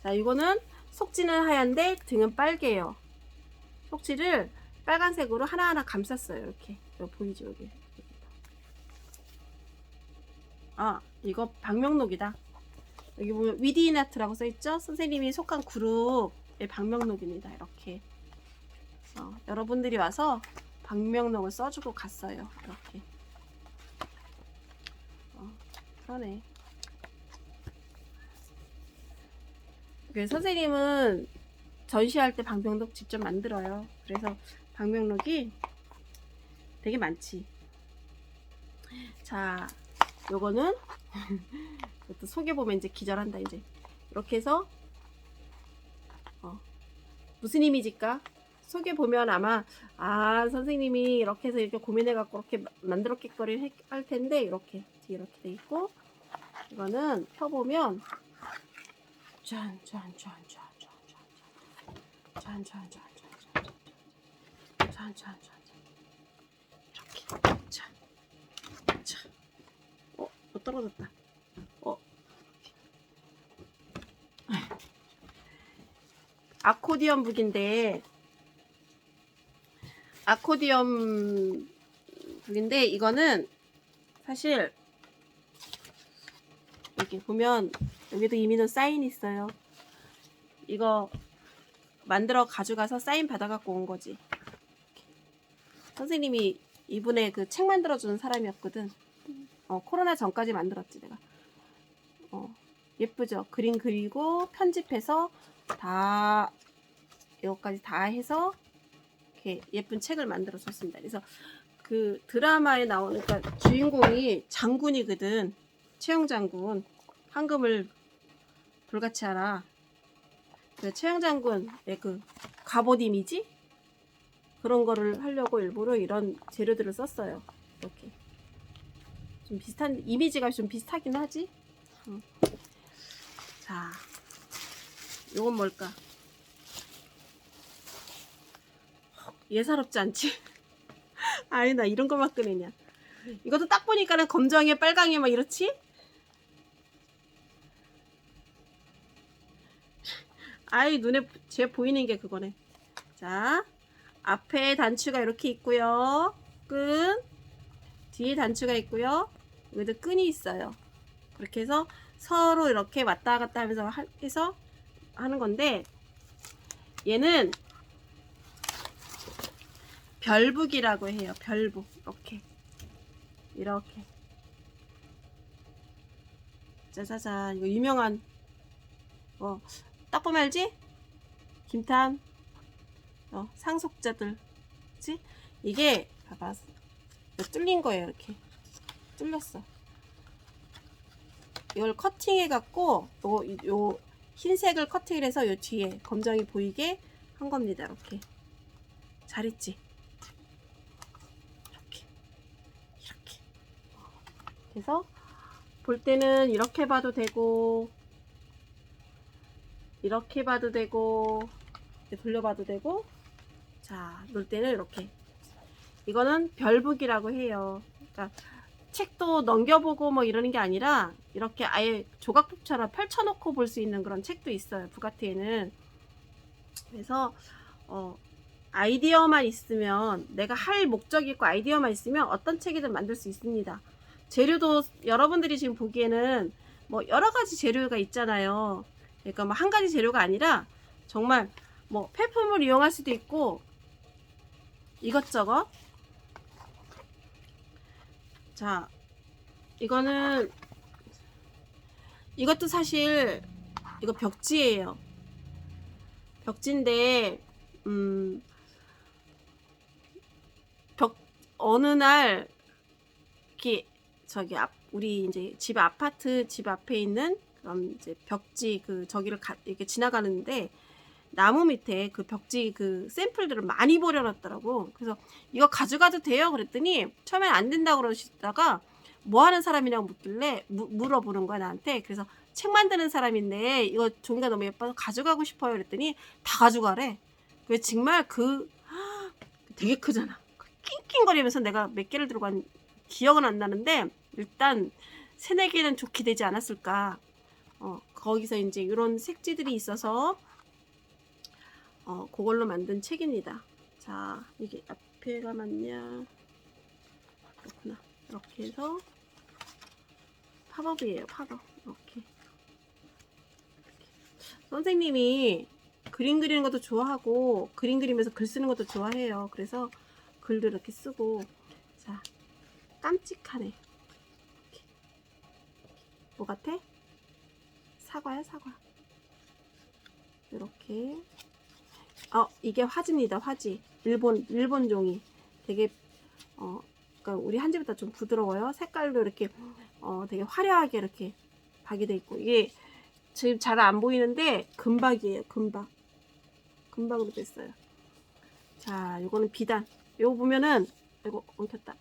자, 이거는 속지는 하얀데 등은 빨개요. 속지를 빨간색으로 하나하나 감쌌어요. 이렇게. 여기 보이죠? 여기. 이거 방명록이다. 여기 보면 위디나트라고 써있죠? 선생님이 속한 그룹의 방명록입니다. 이렇게. 여러분들이 와서 방명록을 써주고 갔어요. 이렇게. 그러네. 선생님은 전시할 때 방명록 직접 만들어요. 그래서 방명록이 되게 많지. 자, 요거는 이것도 속에 보면 이제 기절한다. 이제 이렇게 해서 무슨 이미지일까? 속에 보면 아마 선생님이 이렇게 해서 이렇게 고민해 갖고 이렇게 만들었겠거리 할 텐데 이렇게 돼 있고, 이거는 펴보면 이렇게 떨어졌다. 아코디언 북인데 이거는 사실 여기 보면 여기도 이민호 사인 있어요. 이거 만들어 가져가서 사인 받아갖고 온 거지. 선생님이 이분의 그 책 만들어주는 사람이었거든. 코로나 전까지 만들었지 내가. 예쁘죠? 그림 그리고 편집해서 다 여기까지 다 해서 이렇게 예쁜 책을 만들어 줬습니다. 그래서 그 드라마에 나오는, 그러니까 주인공이 장군이거든. 최영 장군. 황금을 불같이 알아. 그 최영 장군의 그 갑옷 이미지? 그런 거를 하려고 일부러 이런 재료들을 썼어요. 이렇게. 좀 비슷한, 이미지가 좀 비슷하긴 하지? 자, 요건 뭘까? 예사롭지 않지? 아니, 나 이런 거만 꺼내냐. 이것도 딱 보니까는 검정에 빨강에 막 이렇지? 눈에 제 보이는 게 그거네. 자, 앞에 단추가 이렇게 있고요. 끈. 뒤에 단추가 있고요. 여기도 끈이 있어요. 그렇게 해서 서로 이렇게 왔다 갔다 하면서 해서 하는 건데, 얘는 별북이라고 해요. 별북. 이렇게. 짜자잔. 이거 유명한, 딱 보면 알지? 김탄. 상속자들. 그치? 이게, 봐봐. 뚫린 거예요. 이렇게. 뚫렸어. 이걸 커팅해갖고, 요 흰색을 커팅을 해서 요 뒤에 검정이 보이게 한 겁니다. 이렇게. 잘했지? 이렇게. 그래서 볼 때는 이렇게 봐도 되고, 이렇게 봐도 되고, 돌려봐도 되고, 자, 놀 때는 이렇게. 이거는 별북이라고 해요. 그러니까 책도 넘겨보고 뭐 이러는 게 아니라 이렇게 아예 조각법처럼 펼쳐놓고 볼 수 있는 그런 책도 있어요, 부가티에는. 그래서 아이디어만 있으면, 내가 할 목적이 있고 아이디어만 있으면 어떤 책이든 만들 수 있습니다. 재료도 여러분들이 지금 보기에는 뭐 여러 가지 재료가 있잖아요. 그러니까 뭐 한 가지 재료가 아니라 정말 뭐 폐품을 이용할 수도 있고 이것저것. 자, 이거는, 이것도 사실 이거 벽지예요. 벽지인데 어느 날 이렇게 저기 우리 이제 아파트 집 앞에 있는 그런 이제 벽지 저기를 이렇게 지나가는데 나무 밑에 그 벽지 샘플들을 많이 버려놨더라고. 그래서 이거 가져가도 돼요? 그랬더니 처음엔 안 된다고 그러시다가 뭐 하는 사람이냐고 묻길래 물어보는 거야, 나한테. 그래서 책 만드는 사람인데 이거 종이가 너무 예뻐서 가져가고 싶어요. 그랬더니 다 가져가래. 그 정말 되게 크잖아. 낑낑거리면서 내가 몇 개를 들고 간 기억은 안 나는데 일단 3-4개는 좋게 되지 않았을까. 거기서 이제 이런 색지들이 있어서 그걸로 만든 책입니다. 자, 이게 앞에가 맞냐? 그렇구나. 이렇게 해서 팝업이에요, 팝업. 이렇게. 선생님이 그림 그리는 것도 좋아하고 그림 그리면서 글 쓰는 것도 좋아해요. 그래서 글도 이렇게 쓰고. 자, 깜찍하네. 이렇게. 뭐 같아? 사과야, 사과. 이렇게. 이게 화지입니다, 화지. 일본 종이. 되게 그러니까 우리 한지보다 좀 부드러워요. 색깔도 이렇게 되게 화려하게 이렇게 박이 돼 있고. 이게 지금 잘 안 보이는데 금박이에요, 금박. 금박으로 됐어요. 자, 요거는 비단. 요거 보면은, 이거 엉켰다.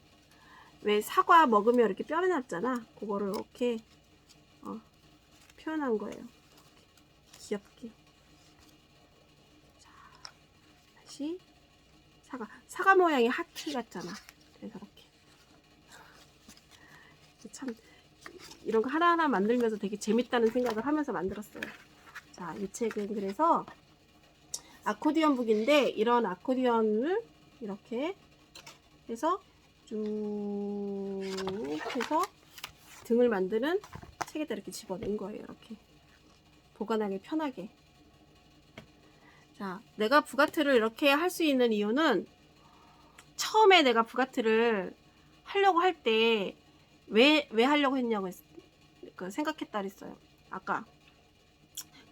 왜 사과 먹으면 이렇게 뼈 났잖아. 그거를 이렇게 표현한 거예요. 귀엽게. 자, 다시 사과 모양의 하트 같잖아. 그래서 이렇게. 참 이런 거 하나하나 만들면서 되게 재밌다는 생각을 하면서 만들었어요. 자, 이 책은 그래서 아코디언 북인데, 이런 아코디언을 이렇게 해서 쭉 해서 등을 만드는 책에다 이렇게 집어넣은 거예요. 이렇게 보관하기 편하게. 자, 내가 부가트를 이렇게 할 수 있는 이유는, 처음에 내가 부가트를 하려고 할 때 왜 하려고 했냐고 생각했다 그랬어요. 아까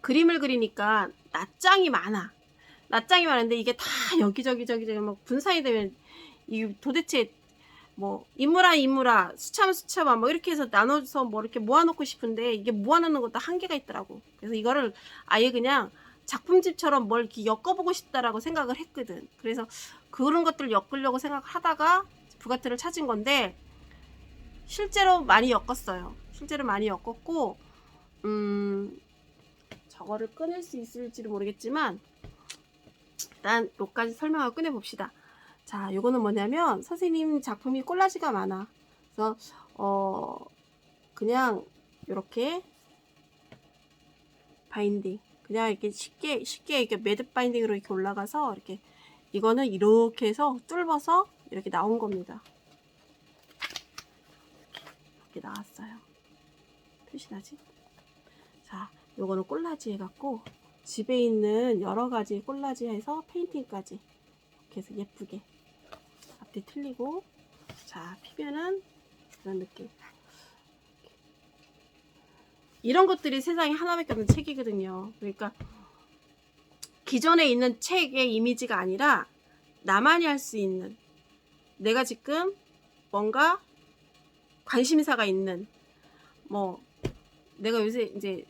그림을 그리니까 낱장이 많아. 낱장이 많은데 이게 다 여기저기 막 분산이 되면 이 도대체 뭐 인물아 수차만 뭐 이렇게 해서 나눠서 뭐 이렇게 모아놓고 싶은데 이게 모아놓는 것도 한계가 있더라고. 그래서 이거를 아예 그냥 작품집처럼 뭘 이렇게 엮어보고 싶다라고 생각을 했거든. 그래서 그런 것들을 엮으려고 생각하다가 부가트를 찾은 건데, 실제로 많이 엮었어요. 실제로 많이 엮었고, 저거를 꺼낼 수 있을지도 모르겠지만 일단 요까지 설명하고 꺼내봅시다. 자, 요거는 뭐냐면 선생님 작품이 콜라지가 많아. 그래서 그냥 이렇게 바인딩, 그냥 이렇게 쉽게 이렇게 매듭 바인딩으로 이렇게 올라가서 이렇게, 이거는 이렇게 해서 뚫어서 이렇게 나온 겁니다. 이렇게 나왔어요. 표시나지? 자, 요거는 콜라지 해갖고 집에 있는 여러 가지 콜라지 해서 페인팅까지 이렇게 해서 예쁘게 앞뒤 틀리고. 자, 피면은 이런 느낌. 이런 것들이 세상에 하나밖에 없는 책이거든요. 그러니까 기존에 있는 책의 이미지가 아니라 나만이 할 수 있는, 내가 지금 뭔가 관심사가 있는, 뭐 내가 요새 이제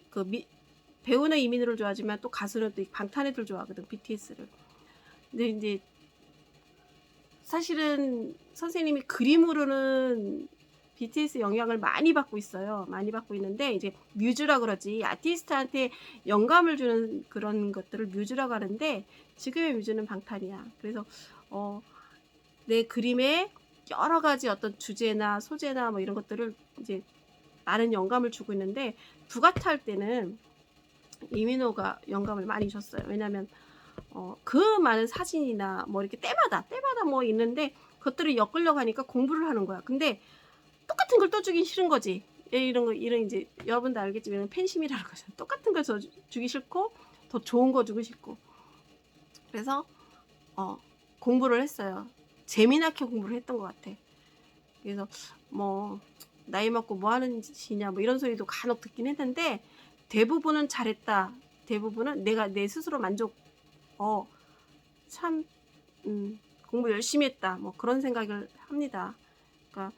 배우는 이민호를 좋아하지만 또 가수는 또 방탄애들 좋아하거든, BTS를. 근데 이제 사실은 선생님이 그림으로는 BTS 영향을 많이 받고 있어요. 많이 받고 있는데, 이제 뮤즈라 그러지, 아티스트한테 영감을 주는 그런 것들을 뮤즈라고 하는데, 지금의 뮤즈는 방탄이야. 그래서 내 그림에 여러 가지 어떤 주제나 소재나 뭐 이런 것들을 이제 많은 영감을 주고 있는데, 부가트 할 때는 이민호가 영감을 많이 줬어요. 왜냐면 그 많은 사진이나 뭐 이렇게 때마다 뭐 있는데 그것들을 엮으려고 하니까 공부를 하는 거야. 근데 똑같은 걸 또 주긴 싫은 거지. 이런 이제 여러분도 알겠지만 팬심이라는 거죠. 똑같은 걸 주기 싫고 더 좋은 거 주고 싶고. 그래서 공부를 했어요. 재미나게 공부를 했던 것 같아. 그래서 뭐 나이 먹고 뭐 하는 짓이냐 뭐 이런 소리도 간혹 듣긴 했는데, 대부분은 잘했다. 대부분은 내가 내 스스로 만족. 참 공부 열심히 했다. 뭐 그런 생각을 합니다. 그러니까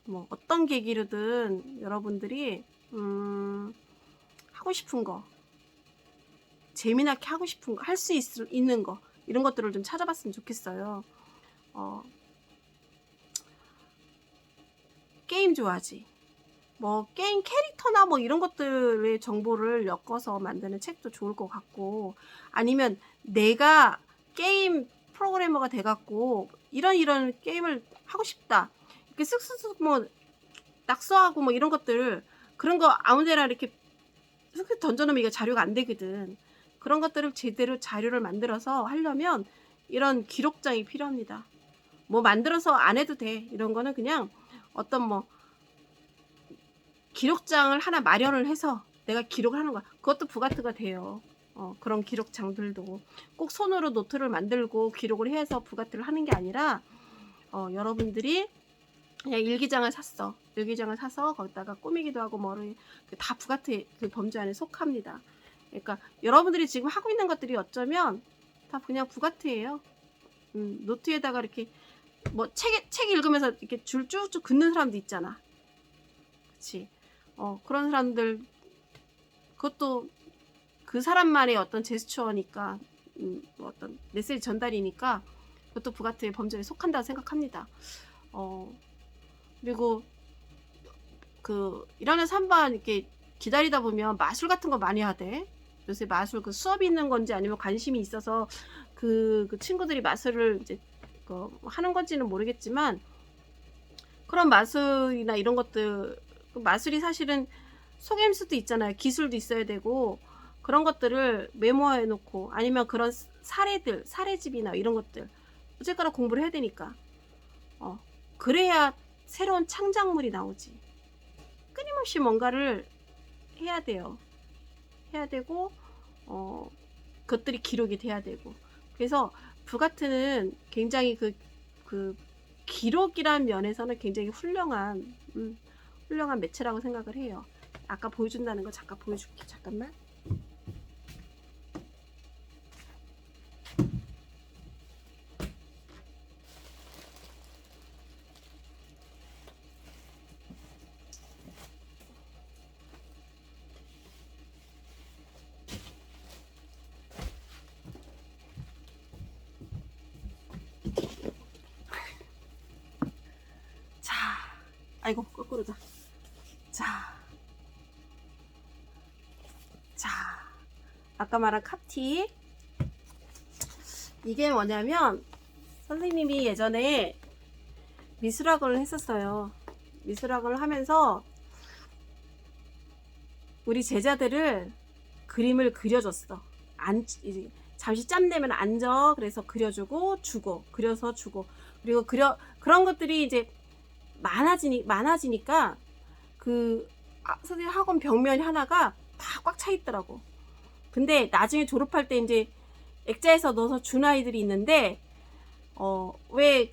뭐 어떤 계기로든 여러분들이 하고 싶은 거, 재미나게 하고 싶은 거, 할 수 있는 거, 이런 것들을 좀 찾아봤으면 좋겠어요. 게임 좋아하지? 뭐 게임 캐릭터나 뭐 이런 것들의 정보를 엮어서 만드는 책도 좋을 것 같고, 아니면 내가 게임 프로그래머가 돼갖고 이런 게임을 하고 싶다, 이렇게 쓱쓱쓱 뭐 낙서하고 뭐 이런 것들, 그런 거 아무데나 이렇게 쓱쓱 던져놓으면 이게 자료가 안 되거든. 그런 것들을 제대로 자료를 만들어서 하려면 이런 기록장이 필요합니다. 뭐 만들어서 안 해도 돼. 이런 거는 그냥 어떤 뭐 기록장을 하나 마련을 해서 내가 기록을 하는 거야. 그것도 부가트가 돼요. 그런 기록장들도 꼭 손으로 노트를 만들고 기록을 해서 부가트를 하는 게 아니라, 여러분들이 그냥 일기장을 샀어. 일기장을 사서 거기다가 꾸미기도 하고 뭐를 다 부가트 그 범주 안에 속합니다. 그러니까 여러분들이 지금 하고 있는 것들이 어쩌면 다 그냥 부가트예요. 노트에다가 이렇게 뭐 책 읽으면서 이렇게 줄 쭉쭉 긋는 사람도 있잖아. 그치? 그런 사람들, 그것도 그 사람만의 어떤 제스처니까, 어떤 메시지 전달이니까 그것도 부가트의 범주에 속한다고 생각합니다. 그리고 그 일하는 3반 이렇게 기다리다 보면 마술 같은 거 많이 하대. 요새 마술 그 수업이 있는 건지 아니면 관심이 있어서 그 친구들이 마술을 이제 하는 건지는 모르겠지만, 그런 마술이나 이런 것들, 마술이 사실은 속임수도 있잖아요. 기술도 있어야 되고, 그런 것들을 메모해 놓고, 아니면 그런 사례집이나 이런 것들 어쨌거나 공부를 해야 되니까, 그래야 새로운 창작물이 나오지. 끊임없이 뭔가를 해야 돼요. 해야 되고, 그것들이 기록이 돼야 되고. 그래서 부가트는 굉장히 그 기록이란 면에서는 굉장히 훌륭한 매체라고 생각을 해요. 아까 보여준다는 거 잠깐 보여줄게. 잠깐만. 아이고 거꾸로다. 자, 아까 말한 카티, 이게 뭐냐면 선생님이 예전에 미술학원을 했었어요. 미술학원을 하면서 우리 제자들을 그림을 그려줬어. 잠시 짬 내면 앉아. 그래서 그려주고 주고, 그려서 주고. 그리고 그런 것들이 이제 많아지니까 선생님 학원 벽면이 하나가 다 꽉 차 있더라고. 근데 나중에 졸업할 때 이제 액자에서 넣어서 준 아이들이 있는데, 왜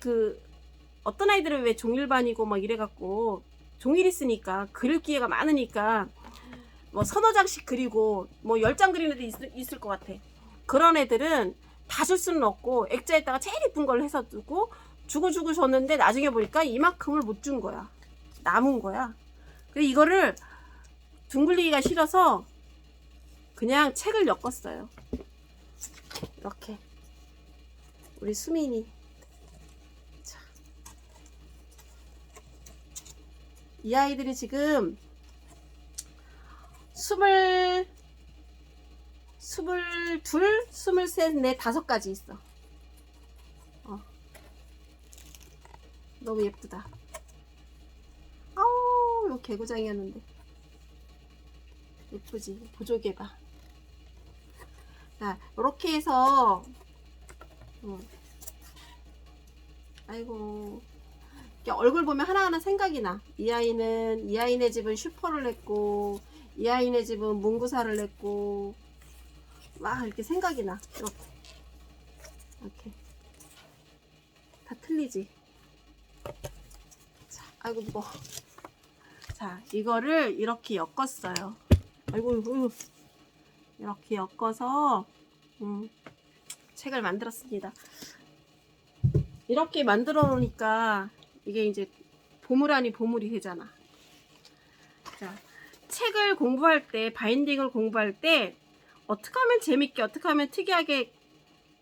어떤 아이들은 왜 종일반이고 막 이래갖고 종일이 쓰니까 그릴 기회가 많으니까 뭐 서너 장씩 그리고 뭐 10장 그리는 애들 있을 것 같아. 그런 애들은 다 줄 수는 없고 액자에다가 제일 이쁜 걸 해서 두고 주고 줬는데, 나중에 보니까 이만큼을 못 준 거야. 남은 거야. 그래서 이거를 둥글리기가 싫어서 그냥 책을 엮었어요. 이렇게 우리 수민이. 자, 이 아이들이 지금 22, 23, 24, 5가지 있어. 너무 예쁘다. 아우, 이거 개구장이었는데. 예쁘지? 보조개봐. 자, 이렇게 해서, 아이고. 이렇게 얼굴 보면 하나하나 생각이 나. 이 아이네 집은 슈퍼를 냈고, 이 아이네 집은 문구사를 냈고, 막 이렇게 생각이 나. 이렇게. 다 틀리지? 자, 아이고, 무거워. 자, 이거를 이렇게 엮었어요. 아이고. 이렇게 엮어서, 책을 만들었습니다. 이렇게 만들어 놓으니까 이게 이제 보물 아니 보물이 되잖아. 자, 책을 공부할 때, 바인딩을 공부할 때 어떻게 하면 재밌게, 어떻게 하면 특이하게,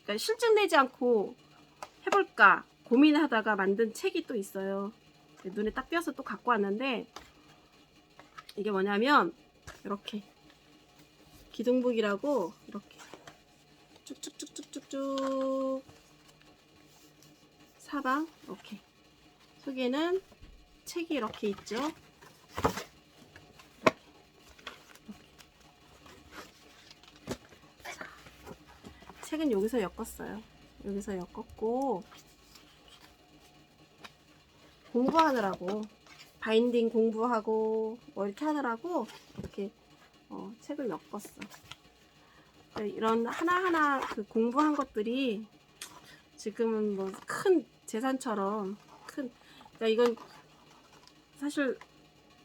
그러니까 실증내지 않고 해볼까 고민하다가 만든 책이 또 있어요. 눈에 딱 띄어서 또 갖고 왔는데, 이게 뭐냐면 이렇게 기둥북이라고 이렇게 쭉쭉쭉쭉쭉쭉 사방 이렇게 속에는 책이 이렇게 있죠. 책은 여기서 엮었어요. 여기서 엮었고, 공부하느라고, 바인딩 공부하고 뭐 이렇게 하느라고 이렇게 책을 엮었어. 이런 하나하나 그 공부한 것들이 지금은 뭐 큰 재산처럼 큰, 그러니까 이건 사실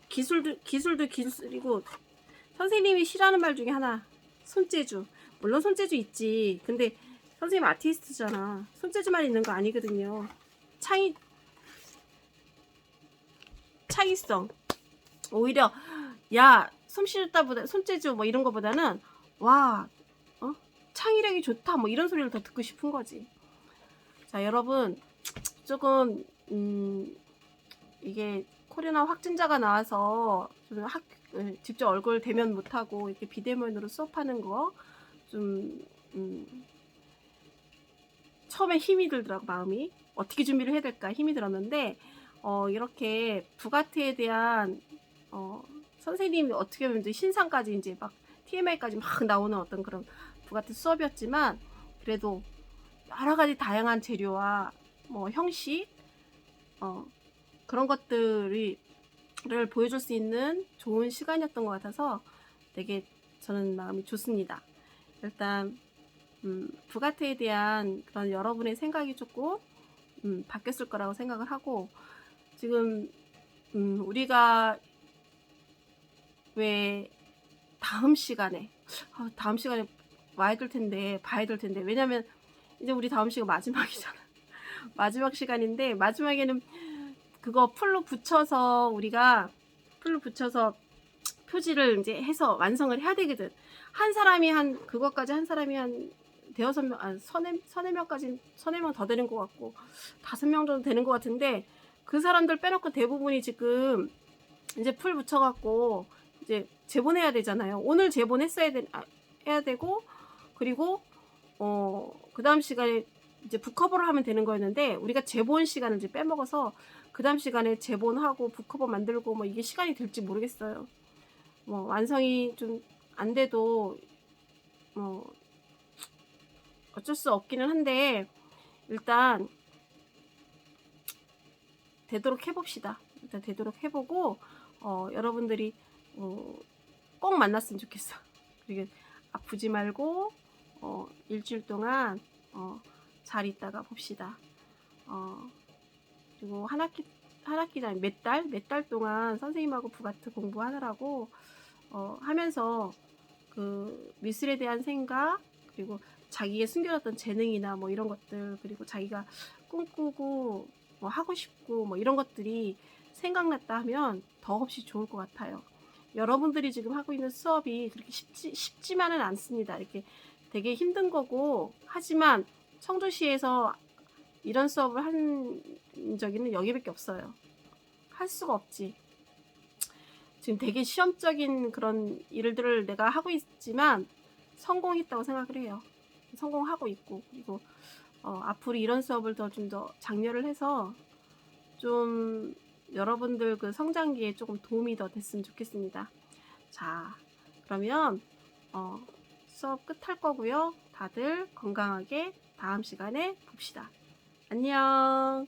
기술도 기술이고, 선생님이 싫어하는 말 중에 하나, 손재주. 물론 손재주 있지. 근데 선생님 아티스트잖아. 손재주만 있는 거 아니거든요. 창의성. 오히려 야, 솜씨좋다 보다, 손재주 뭐 이런 거보다는 와, 창의력이 좋다 뭐 이런 소리를 더 듣고 싶은 거지. 자, 여러분 조금 이게 코로나 확진자가 나와서 좀 직접 얼굴 대면 못하고 이렇게 비대면으로 수업하는 거 좀 처음에 힘이 들더라고. 마음이 어떻게 준비를 해야 될까 힘이 들었는데, 이렇게 부가티에 대한 선생님이 어떻게 보면 이제 신상까지 이제 막 TMI까지 막 나오는 어떤 그런 부가티 수업이었지만, 그래도 여러 가지 다양한 재료와 뭐 형식 그런 것들을 보여줄 수 있는 좋은 시간이었던 것 같아서 되게 저는 마음이 좋습니다. 일단 부가티에 대한 그런 여러분의 생각이 조금 바뀌었을 거라고 생각을 하고, 지금 우리가 왜 다음 시간에 봐야 될 텐데, 왜냐면 이제 우리 다음 시간 마지막이잖아. 마지막 시간인데, 마지막에는 그거 우리가 풀로 붙여서 표지를 이제 해서 완성을 해야 되거든. 한 사람이 한 대여섯 명, 서너 명 더 되는 것 같고, 5명 정도 되는 것 같은데, 그 사람들 빼놓고 대부분이 지금 이제 풀 붙여갖고 이제 제본해야 되잖아요. 오늘 해야 되고, 그리고 그 다음 시간에 이제 북커버를 하면 되는 거였는데, 우리가 제본 시간을 이제 빼먹어서 그 다음 시간에 제본하고 북커버 만들고 뭐 이게 시간이 될지 모르겠어요. 뭐 완성이 좀 안 돼도 뭐 어쩔 수 없기는 한데, 일단 되도록 해봅시다. 일단 되도록 해보고, 여러분들이 꼭 만났으면 좋겠어. 그리고 아프지 말고 일주일 동안 잘 있다가 봅시다. 그리고 한 학기나 몇 달 동안 선생님하고 부가티 공부하느라고 하면서 그 미술에 대한 생각, 그리고 자기의 숨겨졌던 재능이나 뭐 이런 것들, 그리고 자기가 꿈꾸고 뭐 하고 싶고 뭐 이런 것들이 생각났다 하면 더없이 좋을 것 같아요. 여러분들이 지금 하고 있는 수업이 그렇게 쉽지만은 않습니다. 이렇게 되게 힘든 거고, 하지만 청주시에서 이런 수업을 한 적은 여기밖에 없어요. 할 수가 없지. 지금 되게 시험적인 그런 일들을 내가 하고 있지만 성공했다고 생각을 해요. 성공하고 있고, 그리고 앞으로 이런 수업을 좀 더 장려를 해서 좀 여러분들 그 성장기에 조금 도움이 더 됐으면 좋겠습니다. 자, 그러면 수업 끝할 거고요. 다들 건강하게 다음 시간에 봅시다. 안녕.